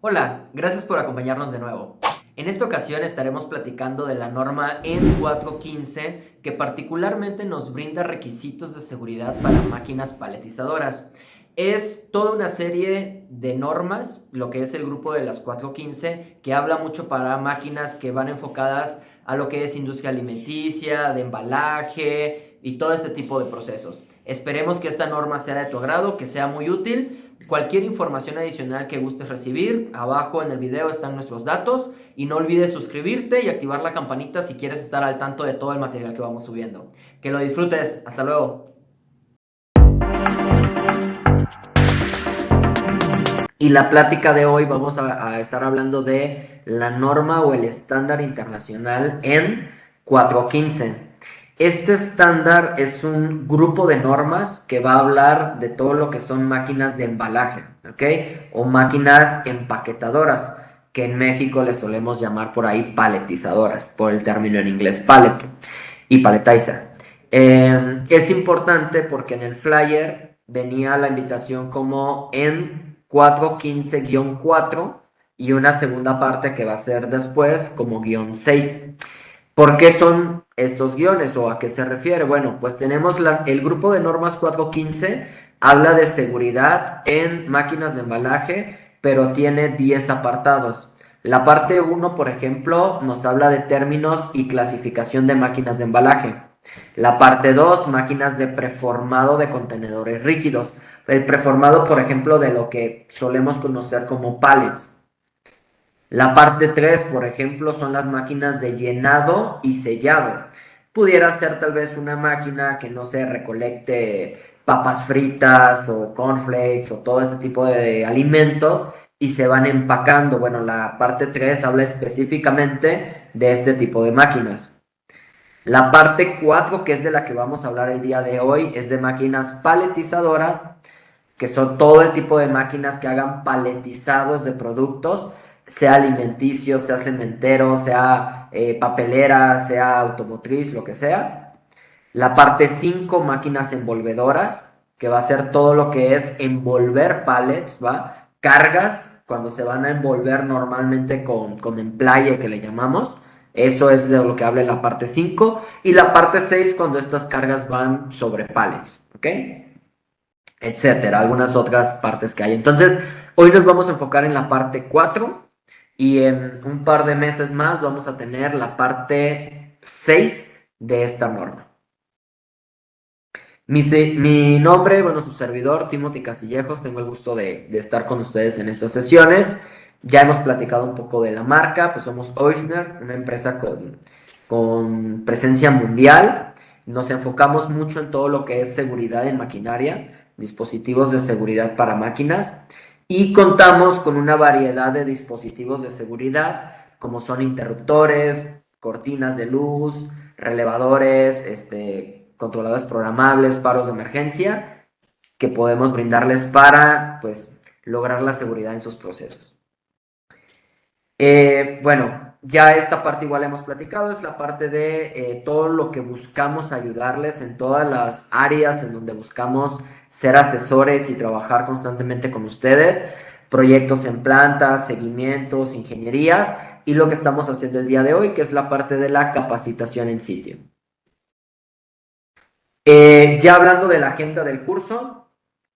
Hola, gracias por acompañarnos de nuevo. En esta ocasión estaremos platicando de la norma EN 415 que particularmente nos brinda requisitos de seguridad para máquinas paletizadoras. Es toda una serie de normas, lo que es el grupo de las 415, que habla mucho para máquinas que van enfocadas a lo que es industria alimenticia, de embalaje y todo este tipo de procesos. Esperemos que esta norma sea de tu agrado, que sea muy útil. Cualquier información adicional que gustes recibir, abajo en el video están nuestros datos y no olvides suscribirte y activar la campanita si quieres estar al tanto de todo el material que vamos subiendo. Que lo disfrutes, hasta luego. Y la plática de hoy vamos a estar hablando de la norma o el estándar internacional en 415. Este estándar es un grupo de normas que va a hablar de todo lo que son máquinas de embalaje, ¿ok? O máquinas empaquetadoras, que en México le solemos llamar por ahí paletizadoras, por el término en inglés pallet y paletizer. Es importante porque en el flyer venía la invitación como en 415-4 y una segunda parte que va a ser después como guión 6. ¿Por qué son estos guiones o a qué se refiere? Bueno, pues tenemos el grupo de normas 415, habla de seguridad en máquinas de embalaje, pero tiene 10 apartados. La parte uno, por ejemplo, nos habla de términos y clasificación de máquinas de embalaje. La parte 2, máquinas de preformado de contenedores rígidos. El preformado, por ejemplo, de lo que solemos conocer como pallets. La parte 3, por ejemplo, son las máquinas de llenado y sellado. Pudiera ser tal vez una máquina que no se recolecte papas fritas o cornflakes o todo ese tipo de alimentos y se van empacando. Bueno, la parte 3 habla específicamente de este tipo de máquinas. La parte 4, que es de la que vamos a hablar el día de hoy, es de máquinas paletizadoras, que son todo el tipo de máquinas que hagan paletizados de productos, sea alimenticio, sea cementero, sea papelera, sea automotriz, lo que sea. La parte 5, máquinas envolvedoras, que va a ser todo lo que es envolver pallets, ¿va? Cargas, cuando se van a envolver normalmente con emplaye, que le llamamos. Eso es de lo que habla la parte 5. Y la parte 6, cuando estas cargas van sobre pallets, ¿ok? Etcétera, algunas otras partes que hay. Entonces, hoy nos vamos a enfocar en la parte 4 y en un par de meses más vamos a tener la parte 6 de esta norma. Mi nombre, bueno, su servidor, Timothy Castillejos, tengo el gusto de estar con ustedes en estas sesiones. Ya hemos platicado un poco de la marca, pues somos Oishner, una empresa con presencia mundial. Nos enfocamos mucho en todo lo que es seguridad en maquinaria, dispositivos de seguridad para máquinas y contamos con una variedad de dispositivos de seguridad como son interruptores, cortinas de luz, relevadores, controladores programables, paros de emergencia, que podemos brindarles para, pues, lograr la seguridad en sus procesos. Bueno, ya esta parte igual hemos platicado, es la parte de todo lo que buscamos ayudarles en todas las áreas en donde buscamos ser asesores y trabajar constantemente con ustedes, proyectos en plantas, seguimientos, ingenierías y lo que estamos haciendo el día de hoy, que es la parte de la capacitación en sitio. Ya hablando de la agenda del curso,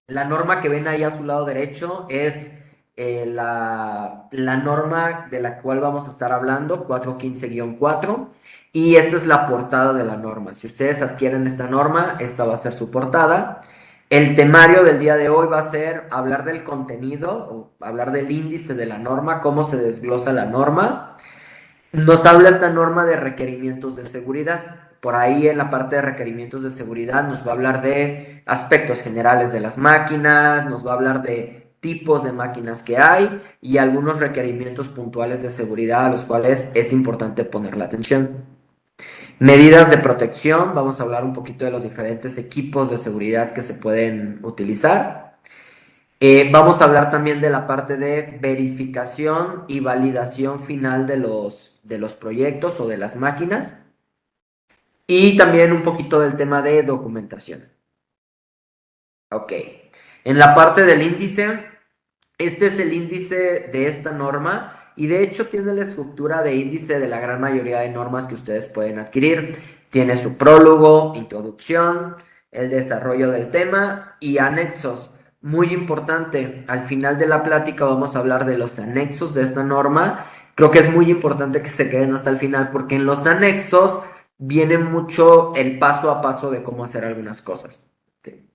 la norma que ven ahí a su lado derecho es la norma de la cual vamos a estar hablando, 415-4, y esta es la portada de la norma. Si ustedes adquieren esta norma, esta va a ser su portada. El temario del día de hoy va a ser hablar del contenido, o hablar del índice de la norma, cómo se desglosa la norma. Nos habla esta norma de requerimientos de seguridad. Por ahí en la parte de requerimientos de seguridad nos va a hablar de aspectos generales de las máquinas, nos va a hablar de tipos de máquinas que hay y algunos requerimientos puntuales de seguridad a los cuales es importante poner la atención. Medidas de protección, vamos a hablar un poquito de los diferentes equipos de seguridad que se pueden utilizar. Vamos a hablar también de la parte de verificación y validación final de los proyectos o de las máquinas. Y también un poquito del tema de documentación. Ok. En la parte del índice, Este es el índice de esta norma y de hecho tiene la estructura de índice de la gran mayoría de normas que ustedes pueden adquirir. Tiene su prólogo, introducción, el desarrollo del tema y anexos. Muy importante, al final de la plática vamos a hablar de los anexos de esta norma. Creo que es muy importante que se queden hasta el final porque en los anexos viene mucho el paso a paso de cómo hacer algunas cosas. Okay.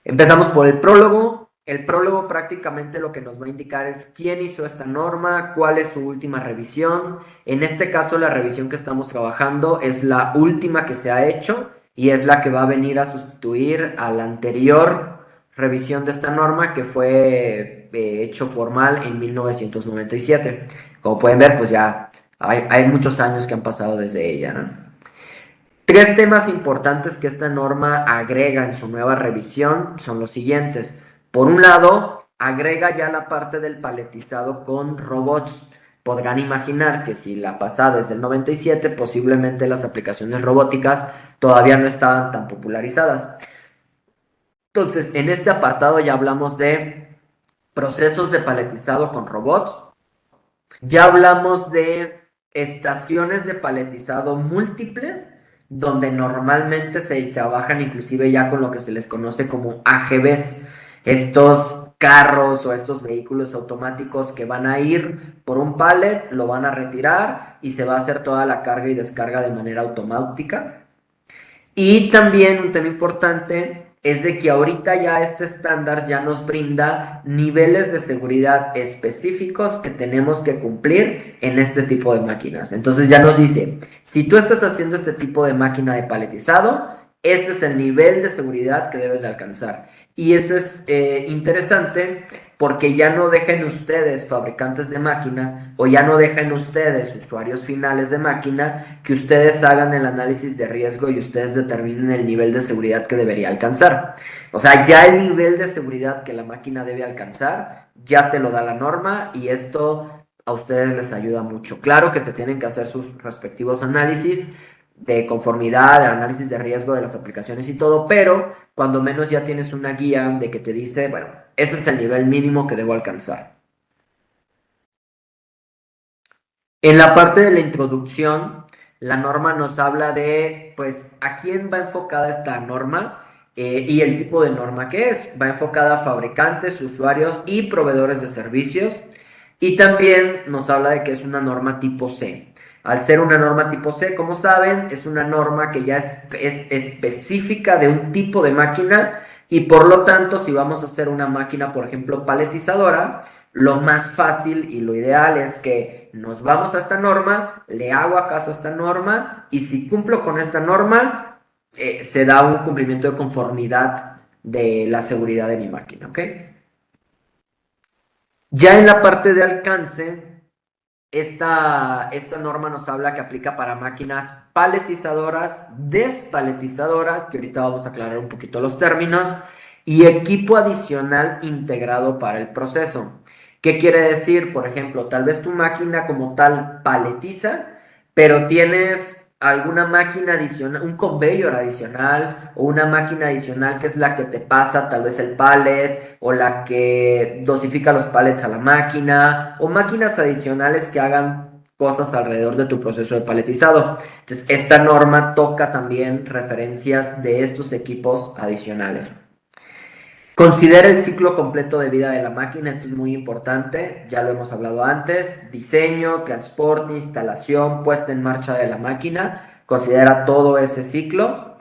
Empezamos por el prólogo. El prólogo prácticamente lo que nos va a indicar es quién hizo esta norma, cuál es su última revisión. En este caso, la revisión que estamos trabajando es la última que se ha hecho y es la que va a venir a sustituir a la anterior revisión de esta norma que fue hecho formal en 1997. Como pueden ver, pues ya hay muchos años que han pasado desde ella, ¿no? Tres temas importantes que esta norma agrega en su nueva revisión son los siguientes. Por un lado, agrega ya la parte del paletizado con robots. Podrán imaginar que si la pasada es del 97, posiblemente las aplicaciones robóticas todavía no estaban tan popularizadas. Entonces, en este apartado ya hablamos de procesos de paletizado con robots. Ya hablamos de estaciones de paletizado múltiples, donde normalmente se trabajan inclusive ya con lo que se les conoce como AGVs, estos carros o estos vehículos automáticos que van a ir por un pallet, lo van a retirar y se va a hacer toda la carga y descarga de manera automática. Y también un tema importante es de que ahorita ya este estándar ya nos brinda niveles de seguridad específicos que tenemos que cumplir en este tipo de máquinas. Entonces ya nos dice, si tú estás haciendo este tipo de máquina de paletizado, este es el nivel de seguridad que debes de alcanzar. Y esto es interesante porque ya no dejen ustedes, fabricantes de máquina, o ya no dejen ustedes, usuarios finales de máquina, que ustedes hagan el análisis de riesgo y ustedes determinen el nivel de seguridad que debería alcanzar. O sea, ya el nivel de seguridad que la máquina debe alcanzar, ya te lo da la norma y esto a ustedes les ayuda mucho. Claro que se tienen que hacer sus respectivos análisis de conformidad, de análisis de riesgo de las aplicaciones y todo, pero cuando menos ya tienes una guía de que te dice, bueno, ese es el nivel mínimo que debo alcanzar. En la parte de la introducción, la norma nos habla de, pues, a quién va enfocada esta norma y el tipo de norma que es. Va enfocada a fabricantes, usuarios y proveedores de servicios. Y también nos habla de que es una norma tipo C. Al ser una norma tipo C, como saben, es una norma que ya es específica de un tipo de máquina y por lo tanto, si vamos a hacer una máquina, por ejemplo, paletizadora, lo más fácil y lo ideal es que nos vamos a esta norma, le hago acaso a esta norma y si cumplo con esta norma, se da un cumplimiento de conformidad de la seguridad de mi máquina, ¿ok? Ya en la parte de alcance, esta norma nos habla que aplica para máquinas paletizadoras, despaletizadoras, que ahorita vamos a aclarar un poquito los términos, y equipo adicional integrado para el proceso. ¿Qué quiere decir? Por ejemplo, tal vez tu máquina como tal paletiza, pero tienes alguna máquina adicional, un conveyor adicional o una máquina adicional que es la que te pasa tal vez el pallet o la que dosifica los pallets a la máquina o máquinas adicionales que hagan cosas alrededor de tu proceso de paletizado. Entonces, esta norma toca también referencias de estos equipos adicionales. Considera el ciclo completo de vida de la máquina, esto es muy importante, ya lo hemos hablado antes, diseño, transporte, instalación, puesta en marcha de la máquina, considera todo ese ciclo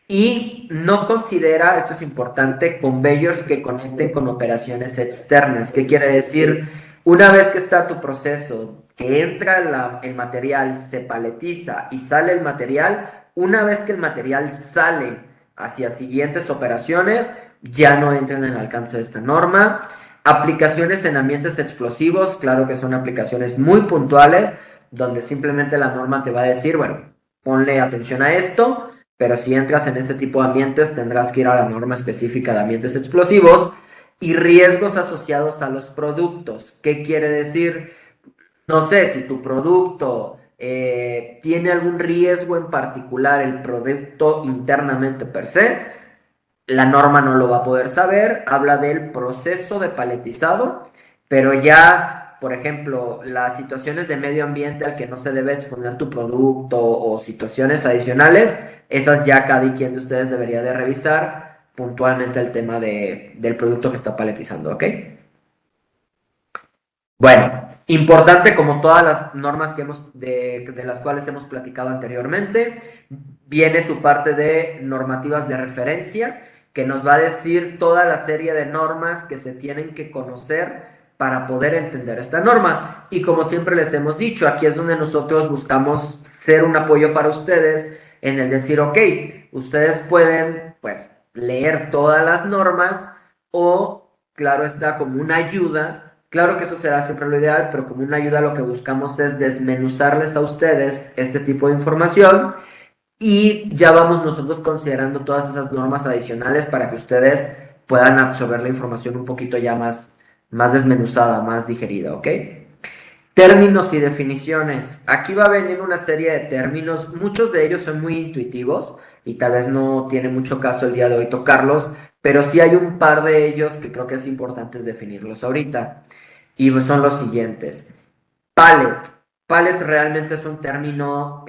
y no considera, esto es importante, conveyors que conecten con operaciones externas. ¿Qué quiere decir? Una vez que está tu proceso, que entra el material, se paletiza y sale el material, una vez que el material sale hacia siguientes operaciones, ya no entran en el alcance de esta norma. Aplicaciones en ambientes explosivos, claro que son aplicaciones muy puntuales, donde simplemente la norma te va a decir, bueno, ponle atención a esto, pero si entras en ese tipo de ambientes tendrás que ir a la norma específica de ambientes explosivos y riesgos asociados a los productos. ¿Qué quiere decir? No sé si tu producto tiene algún riesgo en particular, el producto internamente per se, la norma no lo va a poder saber, habla del proceso de paletizado, pero ya, por ejemplo, las situaciones de medio ambiente al que no se debe exponer tu producto o situaciones adicionales, esas ya cada quien de ustedes debería de revisar puntualmente el tema del producto que está paletizando, ¿ok? Bueno, importante como todas las normas que de las cuales hemos platicado anteriormente, viene su parte de normativas de referencia, que nos va a decir toda la serie de normas que se tienen que conocer para poder entender esta norma. Y como siempre les hemos dicho, aquí es donde nosotros buscamos ser un apoyo para ustedes en el decir, ok, ustedes pueden, pues, leer todas las normas o, claro está, como una ayuda. Claro que eso será siempre lo ideal, pero como una ayuda lo que buscamos es desmenuzarles a ustedes este tipo de información y ya vamos nosotros considerando todas esas normas adicionales para que ustedes puedan absorber la información un poquito ya más desmenuzada, más digerida, ¿ok? Términos y definiciones. Aquí va a venir una serie de términos, muchos de ellos son muy intuitivos y tal vez no tiene mucho caso el día de hoy tocarlos, pero sí hay un par de ellos que creo que es importante definirlos ahorita. Y son los siguientes. Palette. Palette realmente es un término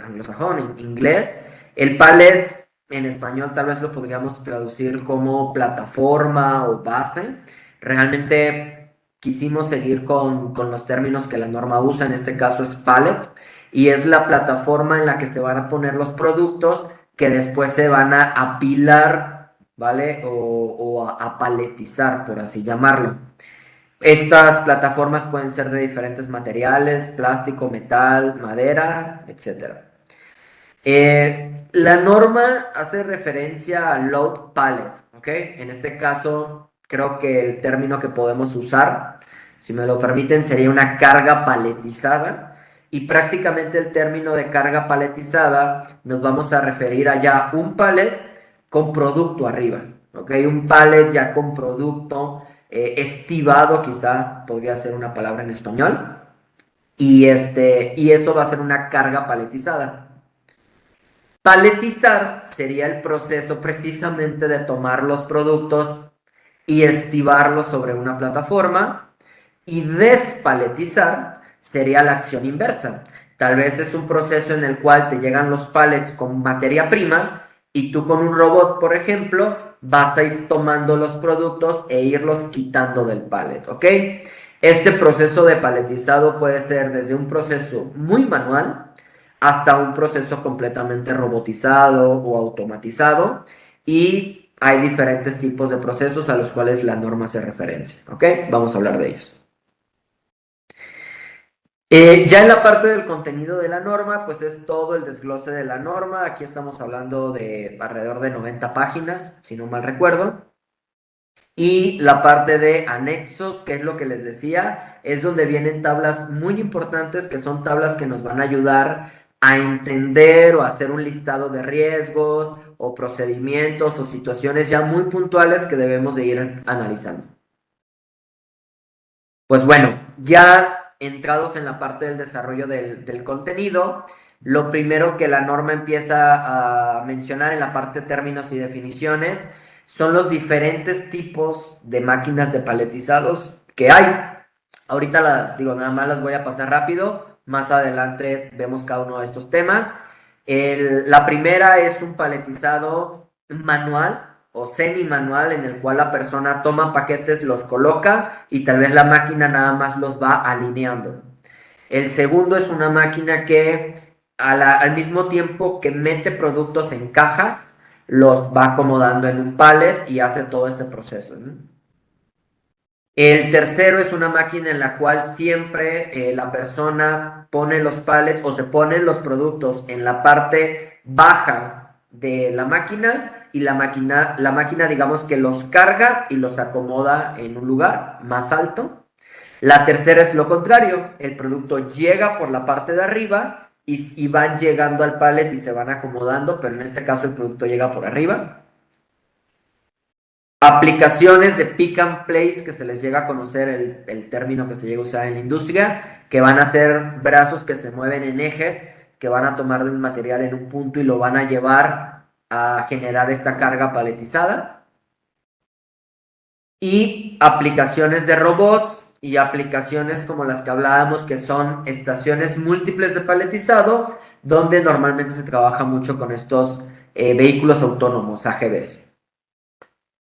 anglosajón, en inglés. El palette en español tal vez lo podríamos traducir como plataforma o base. Realmente quisimos seguir con los términos que la norma usa, en este caso es palette, y es la plataforma en la que se van a poner los productos que después se van a apilar, ¿vale? O a paletizar, por así llamarlo. Estas plataformas pueden ser de diferentes materiales, plástico, metal, madera, etcétera. La norma hace referencia a load pallet, ¿ok? En este caso, creo que el término que podemos usar, si me lo permiten, sería una carga paletizada. Y prácticamente el término de carga paletizada nos vamos a referir a ya un pallet con producto arriba, ¿ok? Un pallet ya con producto estibado, quizá podría ser una palabra en español. Y eso va a ser una carga paletizada. Paletizar sería el proceso precisamente de tomar los productos y estibarlos sobre una plataforma, y despaletizar sería la acción inversa. Tal vez es un proceso en el cual te llegan los pallets con materia prima y tú con un robot, por ejemplo, vas a ir tomando los productos e irlos quitando del pallet, ¿ok? Este proceso de paletizado puede ser desde un proceso muy manual hasta un proceso completamente robotizado o automatizado, y hay diferentes tipos de procesos a los cuales la norma hace referencia, ¿ok? Vamos a hablar de ellos. Ya en la parte del contenido de la norma, pues es todo el desglose de la norma. Aquí estamos hablando de alrededor de 90 páginas, si no mal recuerdo. Y la parte de anexos, que es lo que les decía, es donde vienen tablas muy importantes, que son tablas que nos van a ayudar a entender o a hacer un listado de riesgos o procedimientos o situaciones ya muy puntuales que debemos de ir analizando. Pues bueno, ya entrados en la parte del desarrollo del contenido, lo primero que la norma empieza a mencionar en la parte de términos y definiciones son los diferentes tipos de máquinas de paletizados que hay. Ahorita digo, nada más las voy a pasar rápido. Más adelante vemos cada uno de estos temas. La primera es un paletizado manual o semi-manual, en el cual la persona toma paquetes, los coloca y tal vez la máquina nada más los va alineando. El segundo es una máquina que al mismo tiempo que mete productos en cajas, los va acomodando en un pallet y hace todo ese proceso, ¿no? El tercero es una máquina en la cual siempre la persona pone los pallets o se ponen los productos en la parte baja de la máquina, y la máquina digamos que los carga y los acomoda en un lugar más alto. La tercera es lo contrario, el producto llega por la parte de arriba y van llegando al pallet y se van acomodando, pero en este caso el producto llega por arriba. Aplicaciones de pick and place, que se les llega a conocer el término que se llega a usar en la industria, que van a ser brazos que se mueven en ejes, que van a tomar de un material en un punto y lo van a llevar a generar esta carga paletizada. Y aplicaciones de robots y aplicaciones como las que hablábamos, que son estaciones múltiples de paletizado, donde normalmente se trabaja mucho con estos vehículos autónomos, AGVs.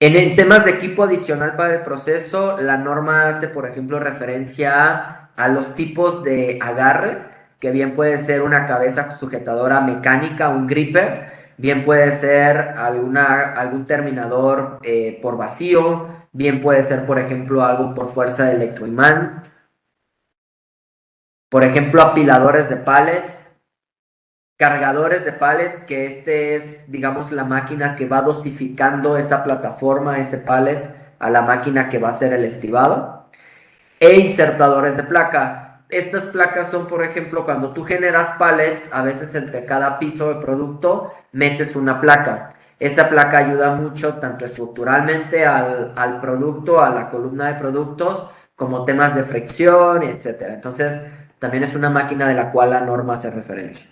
En temas de equipo adicional para el proceso, la norma hace, por ejemplo, referencia a los tipos de agarre, que bien puede ser una cabeza sujetadora mecánica, un gripper, bien puede ser algún terminador por vacío, bien puede ser, por ejemplo, algo por fuerza de electroimán, por ejemplo, apiladores de pallets, cargadores de pallets, que este es, digamos, la máquina que va dosificando esa plataforma, ese pallet, a la máquina que va a hacer el estibado, e insertadores de placa. Estas placas son, por ejemplo, cuando tú generas pallets, a veces entre cada piso de producto metes una placa. Esa placa ayuda mucho tanto estructuralmente al producto, a la columna de productos, como temas de fricción, etcétera. Entonces, también es una máquina de la cual la norma hace referencia.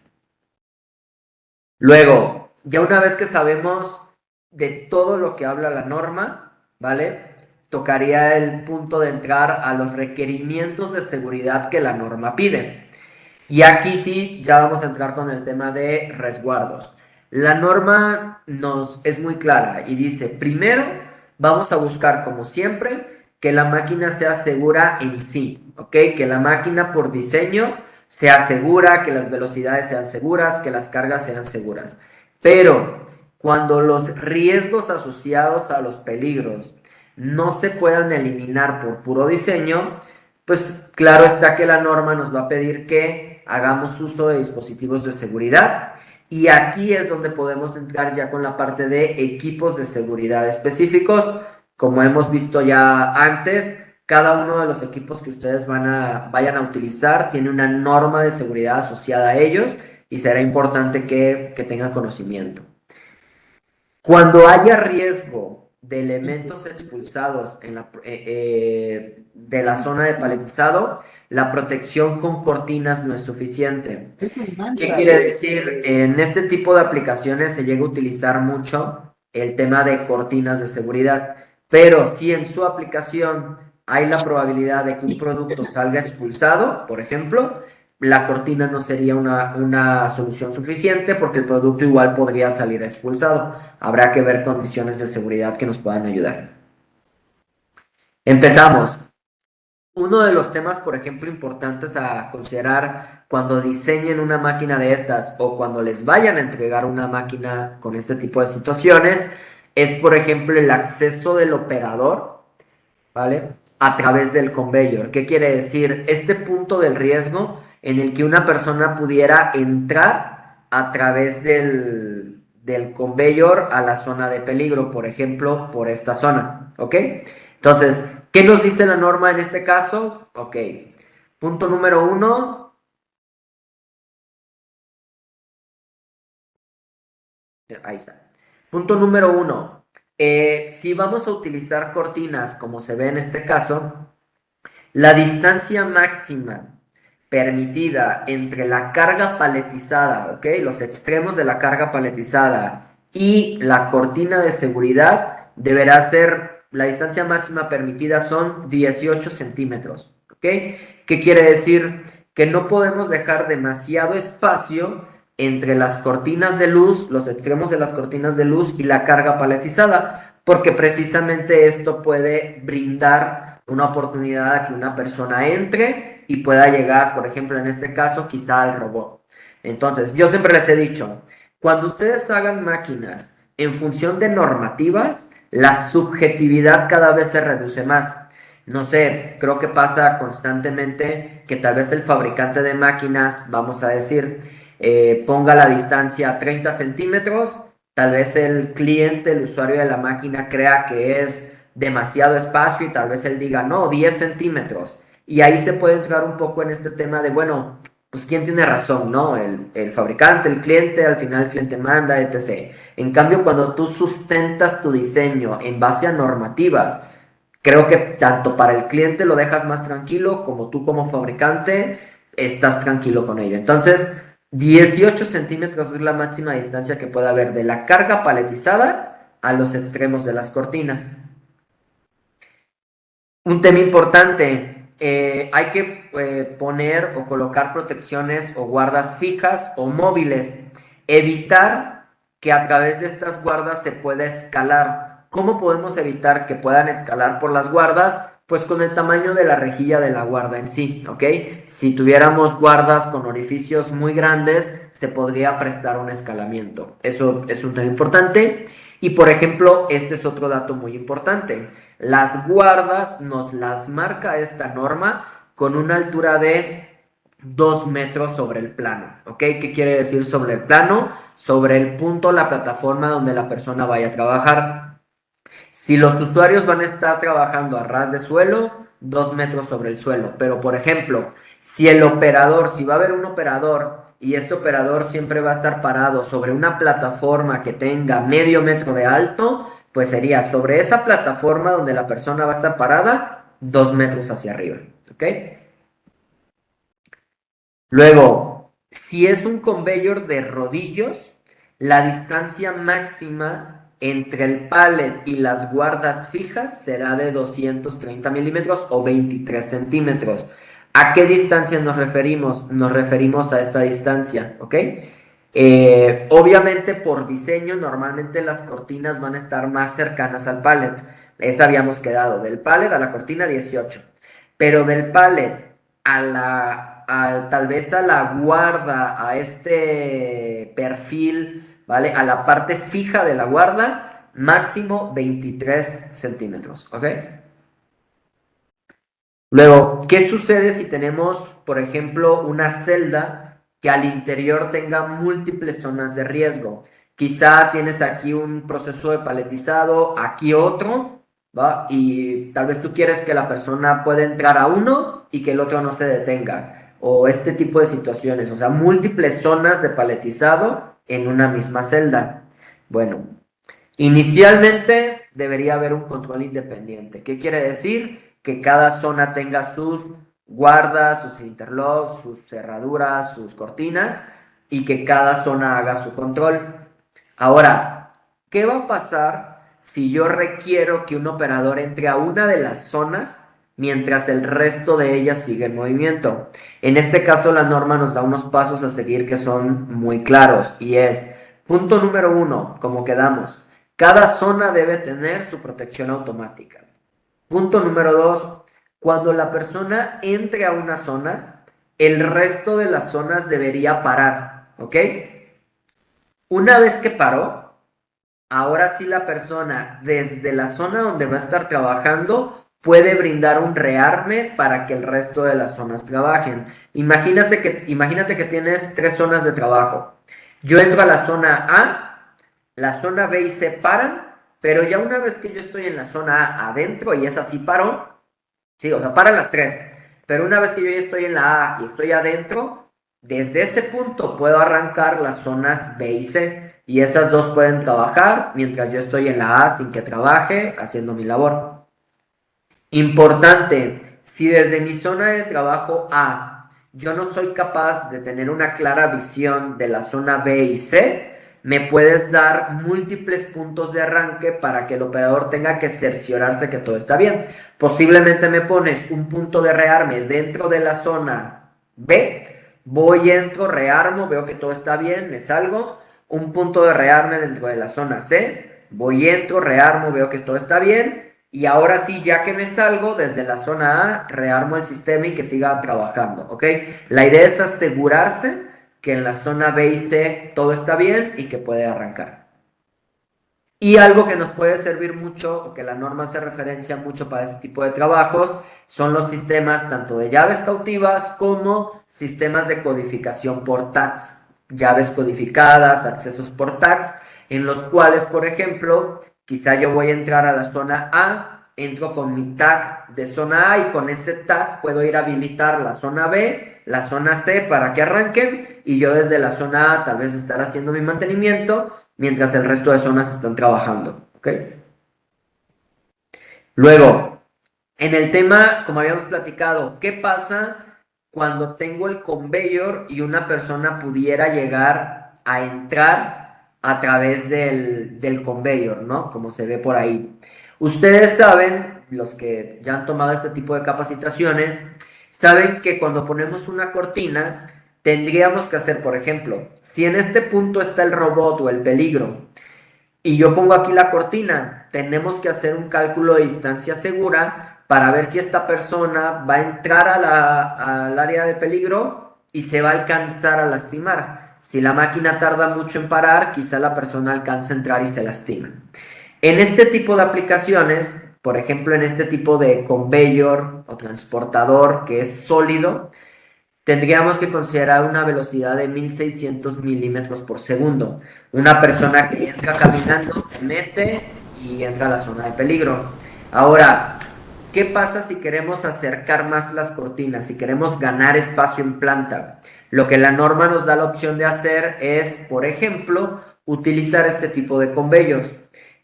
Luego, ya una vez que sabemos de todo lo que habla la norma, ¿vale? Tocaría el punto de entrar a los requerimientos de seguridad que la norma pide. Y aquí sí, ya vamos a entrar con el tema de resguardos. La norma es muy clara y dice, primero, vamos a buscar, como siempre, que la máquina sea segura en sí, ¿ok? Que la máquina por diseño sea segura, que las velocidades sean seguras, que las cargas sean seguras. Pero cuando los riesgos asociados a los peligros no se puedan eliminar por puro diseño, pues claro está que la norma nos va a pedir que hagamos uso de dispositivos de seguridad. Y aquí es donde podemos entrar ya con la parte de equipos de seguridad específicos. Como hemos visto ya antes, cada uno de los equipos que ustedes vayan a utilizar tiene una norma de seguridad asociada a ellos y será importante que tengan conocimiento. Cuando haya riesgo de elementos expulsados de la zona de paletizado, la protección con cortinas no es suficiente. ¿Qué quiere decir? En este tipo de aplicaciones se llega a utilizar mucho el tema de cortinas de seguridad, pero si en su aplicación hay la probabilidad de que un producto salga expulsado, por ejemplo, la cortina no sería una solución suficiente porque el producto igual podría salir expulsado. Habrá que ver condiciones de seguridad que nos puedan ayudar. Empezamos. Uno de los temas, por ejemplo, importantes a considerar cuando diseñen una máquina de estas o cuando les vayan a entregar una máquina con este tipo de situaciones es, por ejemplo, el acceso del operador, ¿vale? A través del conveyor. ¿Qué quiere decir? Este punto del riesgo en el que una persona pudiera entrar a través del conveyor a la zona de peligro, por ejemplo, por esta zona, ¿ok? Entonces, ¿qué nos dice la norma en este caso? Ok, punto número 1. Ahí está. Punto número 1. Si vamos a utilizar cortinas, como se ve en este caso, la distancia máxima permitida entre la carga paletizada, ¿ok? Los extremos de la carga paletizada y la cortina de seguridad deberá ser, la distancia máxima permitida son 18 centímetros, ¿ok? ¿Qué quiere decir? Que no podemos dejar demasiado espacio entre las cortinas de luz, los extremos de las cortinas de luz y la carga paletizada, porque precisamente esto puede brindar una oportunidad a que una persona entre y pueda llegar, por ejemplo, en este caso, quizá al robot. Entonces, yo siempre les he dicho, cuando ustedes hagan máquinas en función de normativas, la subjetividad cada vez se reduce más. No sé, creo que pasa constantemente que tal vez el fabricante de máquinas, vamos a decir, ponga la distancia a 30 centímetros, tal vez el cliente, el usuario de la máquina crea que es demasiado espacio y tal vez él diga, no, 10 centímetros. Y ahí se puede entrar un poco en este tema de, bueno, pues quién tiene razón, ¿no? El fabricante, el cliente, al final el cliente manda, etc. En cambio, cuando tú sustentas tu diseño en base a normativas, creo que tanto para el cliente lo dejas más tranquilo como tú como fabricante estás tranquilo con ello. Entonces, 18 centímetros es la máxima distancia que puede haber de la carga paletizada a los extremos de las cortinas. Un tema importante, hay que poner o colocar protecciones o guardas fijas o móviles. Evitar que a través de estas guardas se pueda escalar. ¿Cómo podemos evitar que puedan escalar por las guardas? Pues con el tamaño de la rejilla de la guarda en sí, ¿ok? Si tuviéramos guardas con orificios muy grandes, se podría prestar un escalamiento. Eso es un tema importante. Y por ejemplo, este es otro dato muy importante. Las guardas nos las marca esta norma con una altura de 2 metros sobre el plano, ¿ok? ¿Qué quiere decir sobre el plano? Sobre el punto, la plataforma donde la persona vaya a trabajar. Si los usuarios van a estar trabajando a ras de suelo, 2 metros sobre el suelo. Pero, por ejemplo, si va a haber un operador y este operador siempre va a estar parado sobre una plataforma que tenga medio metro de alto, pues sería sobre esa plataforma donde la persona va a estar parada, 2 metros hacia arriba, ¿ok? Luego, si es un conveyor de rodillos, la distancia máxima entre el pallet y las guardas fijas será de 230 milímetros o 23 centímetros. ¿A qué distancia nos referimos? Nos referimos a esta distancia, ¿ok? Obviamente por diseño, normalmente las cortinas van a estar más cercanas al pallet. Esa habíamos quedado, del pallet a la cortina 18. Pero del pallet tal vez a la guarda, a este perfil, ¿vale? A la parte fija de la guarda, máximo 23 centímetros, ¿ok? Luego, ¿qué sucede si tenemos, por ejemplo, una celda que al interior tenga múltiples zonas de riesgo? Quizá tienes aquí un proceso de paletizado, aquí otro, ¿va? Y tal vez tú quieres que la persona pueda entrar a uno y que el otro no se detenga. O este tipo de situaciones, o sea, múltiples zonas de paletizado en una misma celda. Bueno, inicialmente debería haber un control independiente. ¿Qué quiere decir? Que cada zona tenga sus guardas, sus interlocks, sus cerraduras, sus cortinas y que cada zona haga su control. Ahora, ¿qué va a pasar si yo requiero que un operador entre a una de las zonas mientras el resto de ellas sigue en movimiento? En este caso, la norma nos da unos pasos a seguir que son muy claros y es, punto número 1, como quedamos, cada zona debe tener su protección automática. Punto número 2, cuando la persona entre a una zona, el resto de las zonas debería parar, ¿ok? Una vez que paró, ahora sí la persona desde la zona donde va a estar trabajando puede brindar un rearme para que el resto de las zonas trabajen. Imagínate que tienes 3 zonas de trabajo. Yo entro a la zona A, la zona B y C paran, pero ya una vez que yo estoy en la zona A adentro y esa sí paró, sí, o sea, paran las 3, pero una vez que yo ya estoy en la A y estoy adentro, desde ese punto puedo arrancar las zonas B y C y esas dos pueden trabajar mientras yo estoy en la A sin que trabaje haciendo mi labor. Importante, si desde mi zona de trabajo A yo no soy capaz de tener una clara visión de la zona B y C, me puedes dar múltiples puntos de arranque para que el operador tenga que cerciorarse que todo está bien. Posiblemente me pones un punto de rearme dentro de la zona B, voy, entro, rearmo, veo que todo está bien, me salgo, un punto de rearme dentro de la zona C, voy, entro, rearmo, veo que todo está bien, y ahora sí, ya que me salgo desde la zona A, rearmo el sistema y que siga trabajando, ¿ok? La idea es asegurarse que en la zona B y C todo está bien y que puede arrancar. Y algo que nos puede servir mucho, o que la norma hace referencia mucho para este tipo de trabajos, son los sistemas tanto de llaves cautivas como sistemas de codificación por tags, llaves codificadas, accesos por tags, en los cuales, por ejemplo, quizá yo voy a entrar a la zona A, entro con mi tag de zona A y con ese tag puedo ir a habilitar la zona B, la zona C para que arranquen y yo desde la zona A tal vez estar haciendo mi mantenimiento mientras el resto de zonas están trabajando, ¿ok? Luego, en el tema, como habíamos platicado, ¿qué pasa cuando tengo el conveyor y una persona pudiera llegar a entrar a través del conveyor, ¿no? Como se ve por ahí. Ustedes saben, los que ya han tomado este tipo de capacitaciones, saben que cuando ponemos una cortina, tendríamos que hacer, por ejemplo, si en este punto está el robot o el peligro, y yo pongo aquí la cortina, tenemos que hacer un cálculo de distancia segura para ver si esta persona va a entrar al área de peligro y se va a alcanzar a lastimar. Si la máquina tarda mucho en parar, quizá la persona alcance a entrar y se lastima. En este tipo de aplicaciones, por ejemplo, en este tipo de conveyor o transportador que es sólido, tendríamos que considerar una velocidad de 1600 milímetros por segundo. Una persona que entra caminando se mete y entra a la zona de peligro. Ahora, ¿qué pasa si queremos acercar más las cortinas? Si queremos ganar espacio en planta. Lo que la norma nos da la opción de hacer es, por ejemplo, utilizar este tipo de conveyors,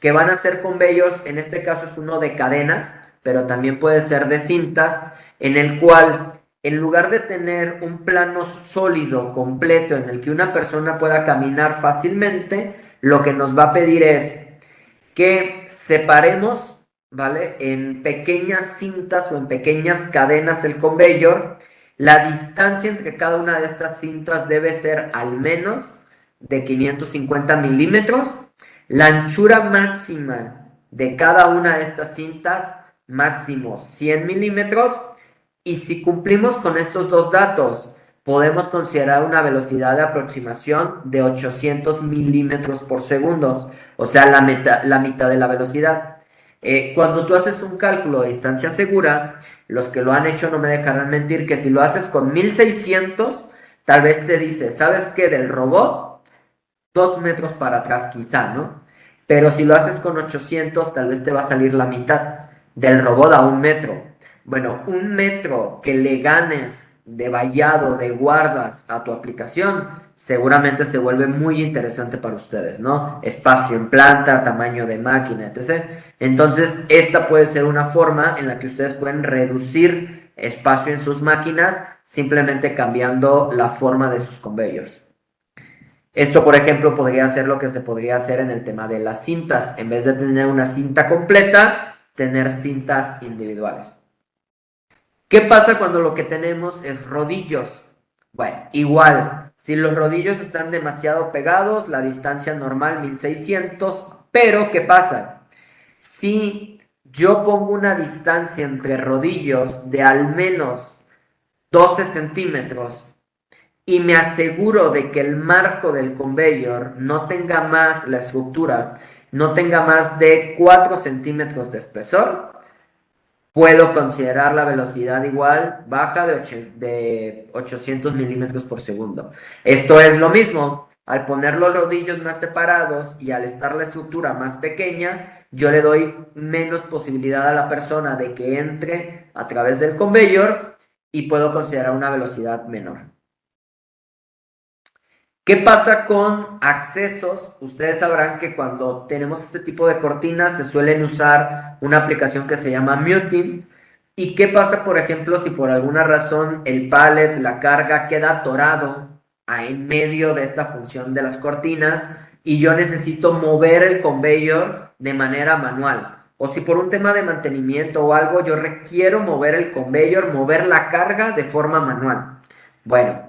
que van a ser conveyors, en este caso es uno de cadenas, pero también puede ser de cintas, en el cual en lugar de tener un plano sólido, completo, en el que una persona pueda caminar fácilmente, lo que nos va a pedir es que separemos, ¿vale? En pequeñas cintas o en pequeñas cadenas el conveyor. La distancia entre cada una de estas cintas debe ser al menos de 550 milímetros. La anchura máxima de cada una de estas cintas, máximo 100 milímetros. Y si cumplimos con estos dos datos, podemos considerar una velocidad de aproximación de 800 milímetros por segundo, o sea, la mitad de la velocidad. Cuando tú haces un cálculo de distancia segura, los que lo han hecho no me dejarán mentir que si lo haces con 1600, tal vez te dice, ¿sabes qué? Del robot, 2 metros para atrás quizá, ¿no? Pero si lo haces con 800, tal vez te va a salir la mitad del robot a 1 metro. Bueno, 1 metro que le ganes de vallado, de guardas a tu aplicación, seguramente se vuelve muy interesante para ustedes, ¿no? Espacio en planta, tamaño de máquina, etc. Entonces, esta puede ser una forma en la que ustedes pueden reducir espacio en sus máquinas simplemente cambiando la forma de sus conveyors. Esto, por ejemplo, podría ser lo que se podría hacer en el tema de las cintas. En vez de tener una cinta completa, tener cintas individuales. ¿Qué pasa cuando lo que tenemos es rodillos? Bueno, igual, si los rodillos están demasiado pegados, la distancia normal 1600, pero ¿qué pasa? Si yo pongo una distancia entre rodillos de al menos 12 centímetros y me aseguro de que el marco del conveyor no tenga más, la estructura, no tenga más de 4 centímetros de espesor, puedo considerar la velocidad igual baja de 800 milímetros por segundo. Esto es lo mismo, al poner los rodillos más separados y al estar la estructura más pequeña, yo le doy menos posibilidad a la persona de que entre a través del conveyor y puedo considerar una velocidad menor. ¿Qué pasa con accesos? Ustedes sabrán que cuando tenemos este tipo de cortinas se suelen usar una aplicación que se llama Muting. ¿Y qué pasa, por ejemplo, si por alguna razón el pallet, la carga, queda atorado en medio de esta función de las cortinas y yo necesito mover el conveyor de manera manual? O si por un tema de mantenimiento o algo yo requiero mover el conveyor, mover la carga de forma manual. Bueno,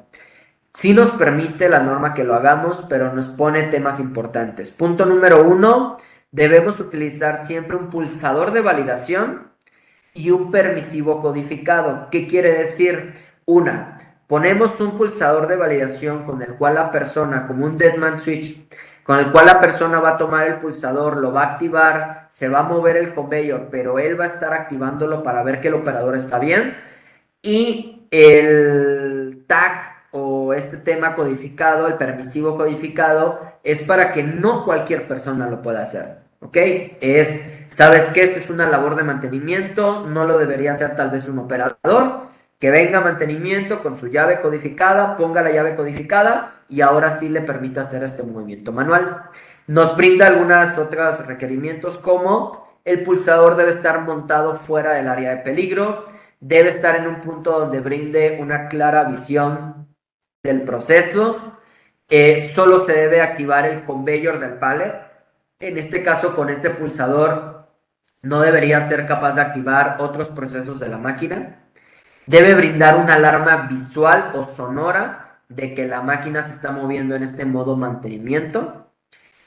sí nos permite la norma que lo hagamos, pero nos pone temas importantes. Punto número 1, debemos utilizar siempre un pulsador de validación y un permisivo codificado. ¿Qué quiere decir? Ponemos un pulsador de validación con el cual la persona, como un deadman switch, con el cual la persona va a tomar el pulsador, lo va a activar, se va a mover el conveyor, pero él va a estar activándolo para ver que el operador está bien. Y el tag o este tema codificado, el permisivo codificado, es para que no cualquier persona lo pueda hacer. ¿Ok? ¿Sabes qué? Esta es una labor de mantenimiento, no lo debería hacer tal vez un operador, que venga a mantenimiento con su llave codificada, ponga la llave codificada y ahora sí le permite hacer este movimiento manual. Nos brinda algunos otros requerimientos como el pulsador debe estar montado fuera del área de peligro, debe estar en un punto donde brinde una clara visión del proceso. Solo se debe activar el conveyor del pallet. En este caso, con este pulsador, no debería ser capaz de activar otros procesos de la máquina. Debe brindar una alarma visual o sonora de que la máquina se está moviendo en este modo mantenimiento.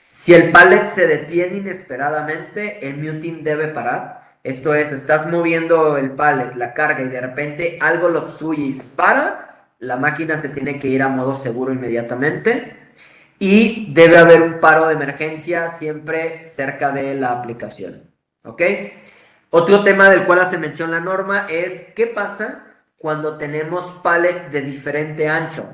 Si el pallet se detiene inesperadamente, el muting debe parar. Esto es, estás moviendo el pallet, la carga y de repente algo lo obstruye y se para, la máquina se tiene que ir a modo seguro inmediatamente. Y debe haber un paro de emergencia siempre cerca de la aplicación. ¿Ok? Otro tema del cual hace mención la norma es qué pasa cuando tenemos pallets de diferente ancho.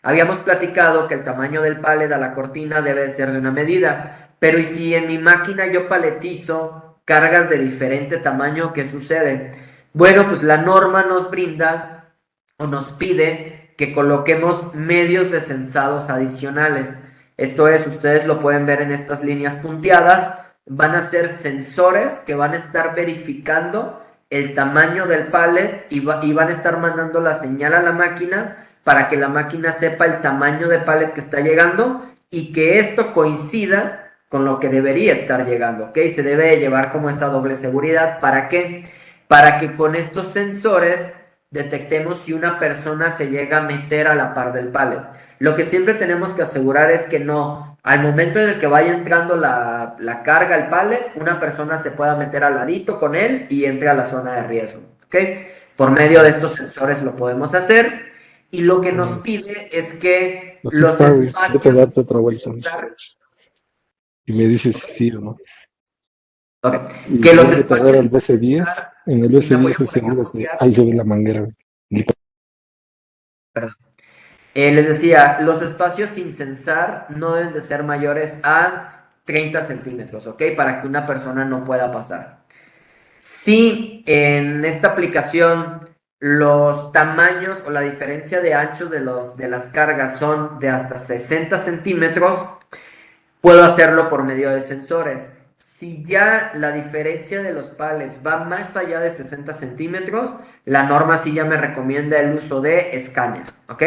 Habíamos platicado que el tamaño del pallet a la cortina debe ser de una medida, pero ¿y si en mi máquina yo paletizo cargas de diferente tamaño? ¿Qué sucede? Bueno, pues la norma nos brinda o nos pide que coloquemos medios de sensados adicionales. Esto es, ustedes lo pueden ver en estas líneas punteadas, van a ser sensores que van a estar verificando el tamaño del pallet y van a estar mandando la señal a la máquina para que la máquina sepa el tamaño de pallet que está llegando y que esto coincida con lo que debería estar llegando, ¿ok? Se debe llevar como esa doble seguridad. ¿Para qué? Para que con estos sensores detectemos si una persona se llega a meter a la par del pallet. Lo que siempre tenemos que asegurar es que no, al momento en el que vaya entrando la carga al pallet, una persona se pueda meter al ladito con él y entre a la zona de riesgo. ¿Ok? Por medio de estos sensores lo podemos hacer. Y lo que nos pide es que los Vete a espacios darte otra vuelta y me dices si sí o no. Okay. Y Que los vuelve a cargar espacios al BC10. En el si me voy BC10 a es poner a seguro que copiar, ahí se ve la manguera. perdón. Les decía, los espacios sin censar no deben de ser mayores a 30 centímetros, ¿ok? Para que una persona no pueda pasar. Si en esta aplicación los tamaños o la diferencia de ancho de las cargas son de hasta 60 centímetros, puedo hacerlo por medio de sensores. Si ya la diferencia de los pallets va más allá de 60 centímetros, la norma sí ya me recomienda el uso de escáneres, ¿ok?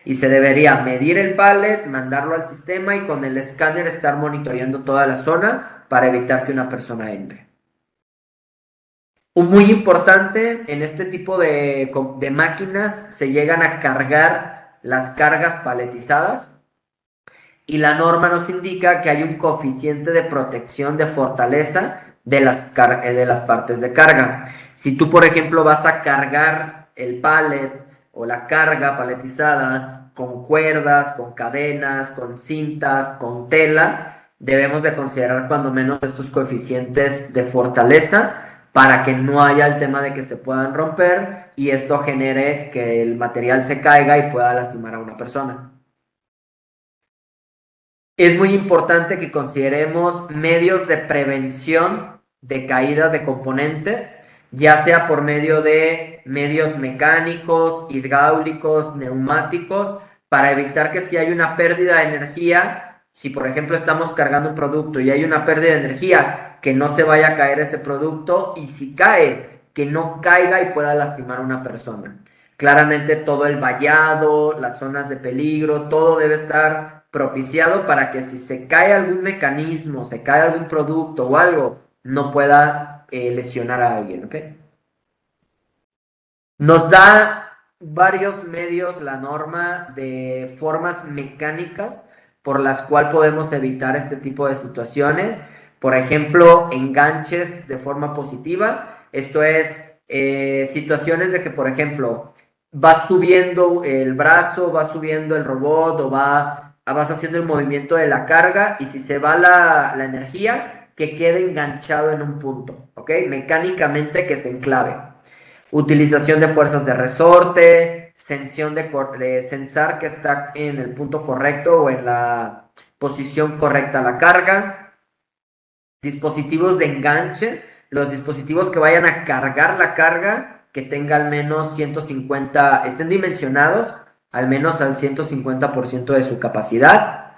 Y se debería medir el pallet, mandarlo al sistema y con el escáner estar monitoreando toda la zona para evitar que una persona entre. Muy importante, en este tipo de máquinas se llegan a cargar las cargas paletizadas y la norma nos indica que hay un coeficiente de protección de fortaleza de las partes de carga. Si tú, por ejemplo, vas a cargar el pallet o la carga paletizada con cuerdas, con cadenas, con cintas, con tela, debemos de considerar cuando menos estos coeficientes de fortaleza para que no haya el tema de que se puedan romper y esto genere que el material se caiga y pueda lastimar a una persona. Es muy importante que consideremos medios de prevención de caída de componentes, ya sea por medio de medios mecánicos, hidráulicos, neumáticos, para evitar que si hay una pérdida de energía, si por ejemplo estamos cargando un producto y hay una pérdida de energía, que no se vaya a caer ese producto y si cae, que no caiga y pueda lastimar a una persona. Claramente todo el vallado, las zonas de peligro, todo debe estar propiciado para que si se cae algún mecanismo, se cae algún producto o algo, no pueda lesionar a alguien, ¿ok? Nos da varios medios la norma de formas mecánicas por las cuales podemos evitar este tipo de situaciones. Por ejemplo, enganches de forma positiva. Esto es situaciones de que, por ejemplo, vas subiendo el brazo, vas subiendo el robot o vas haciendo el movimiento de la carga y si se va la energía, que quede enganchado en un punto, ¿ok? Mecánicamente que se enclave. Utilización de fuerzas de resorte, de censar que está en el punto correcto o en la posición correcta la carga, dispositivos de enganche, los dispositivos que vayan a cargar la carga, que tenga al menos 150, estén dimensionados al menos al 150% de su capacidad,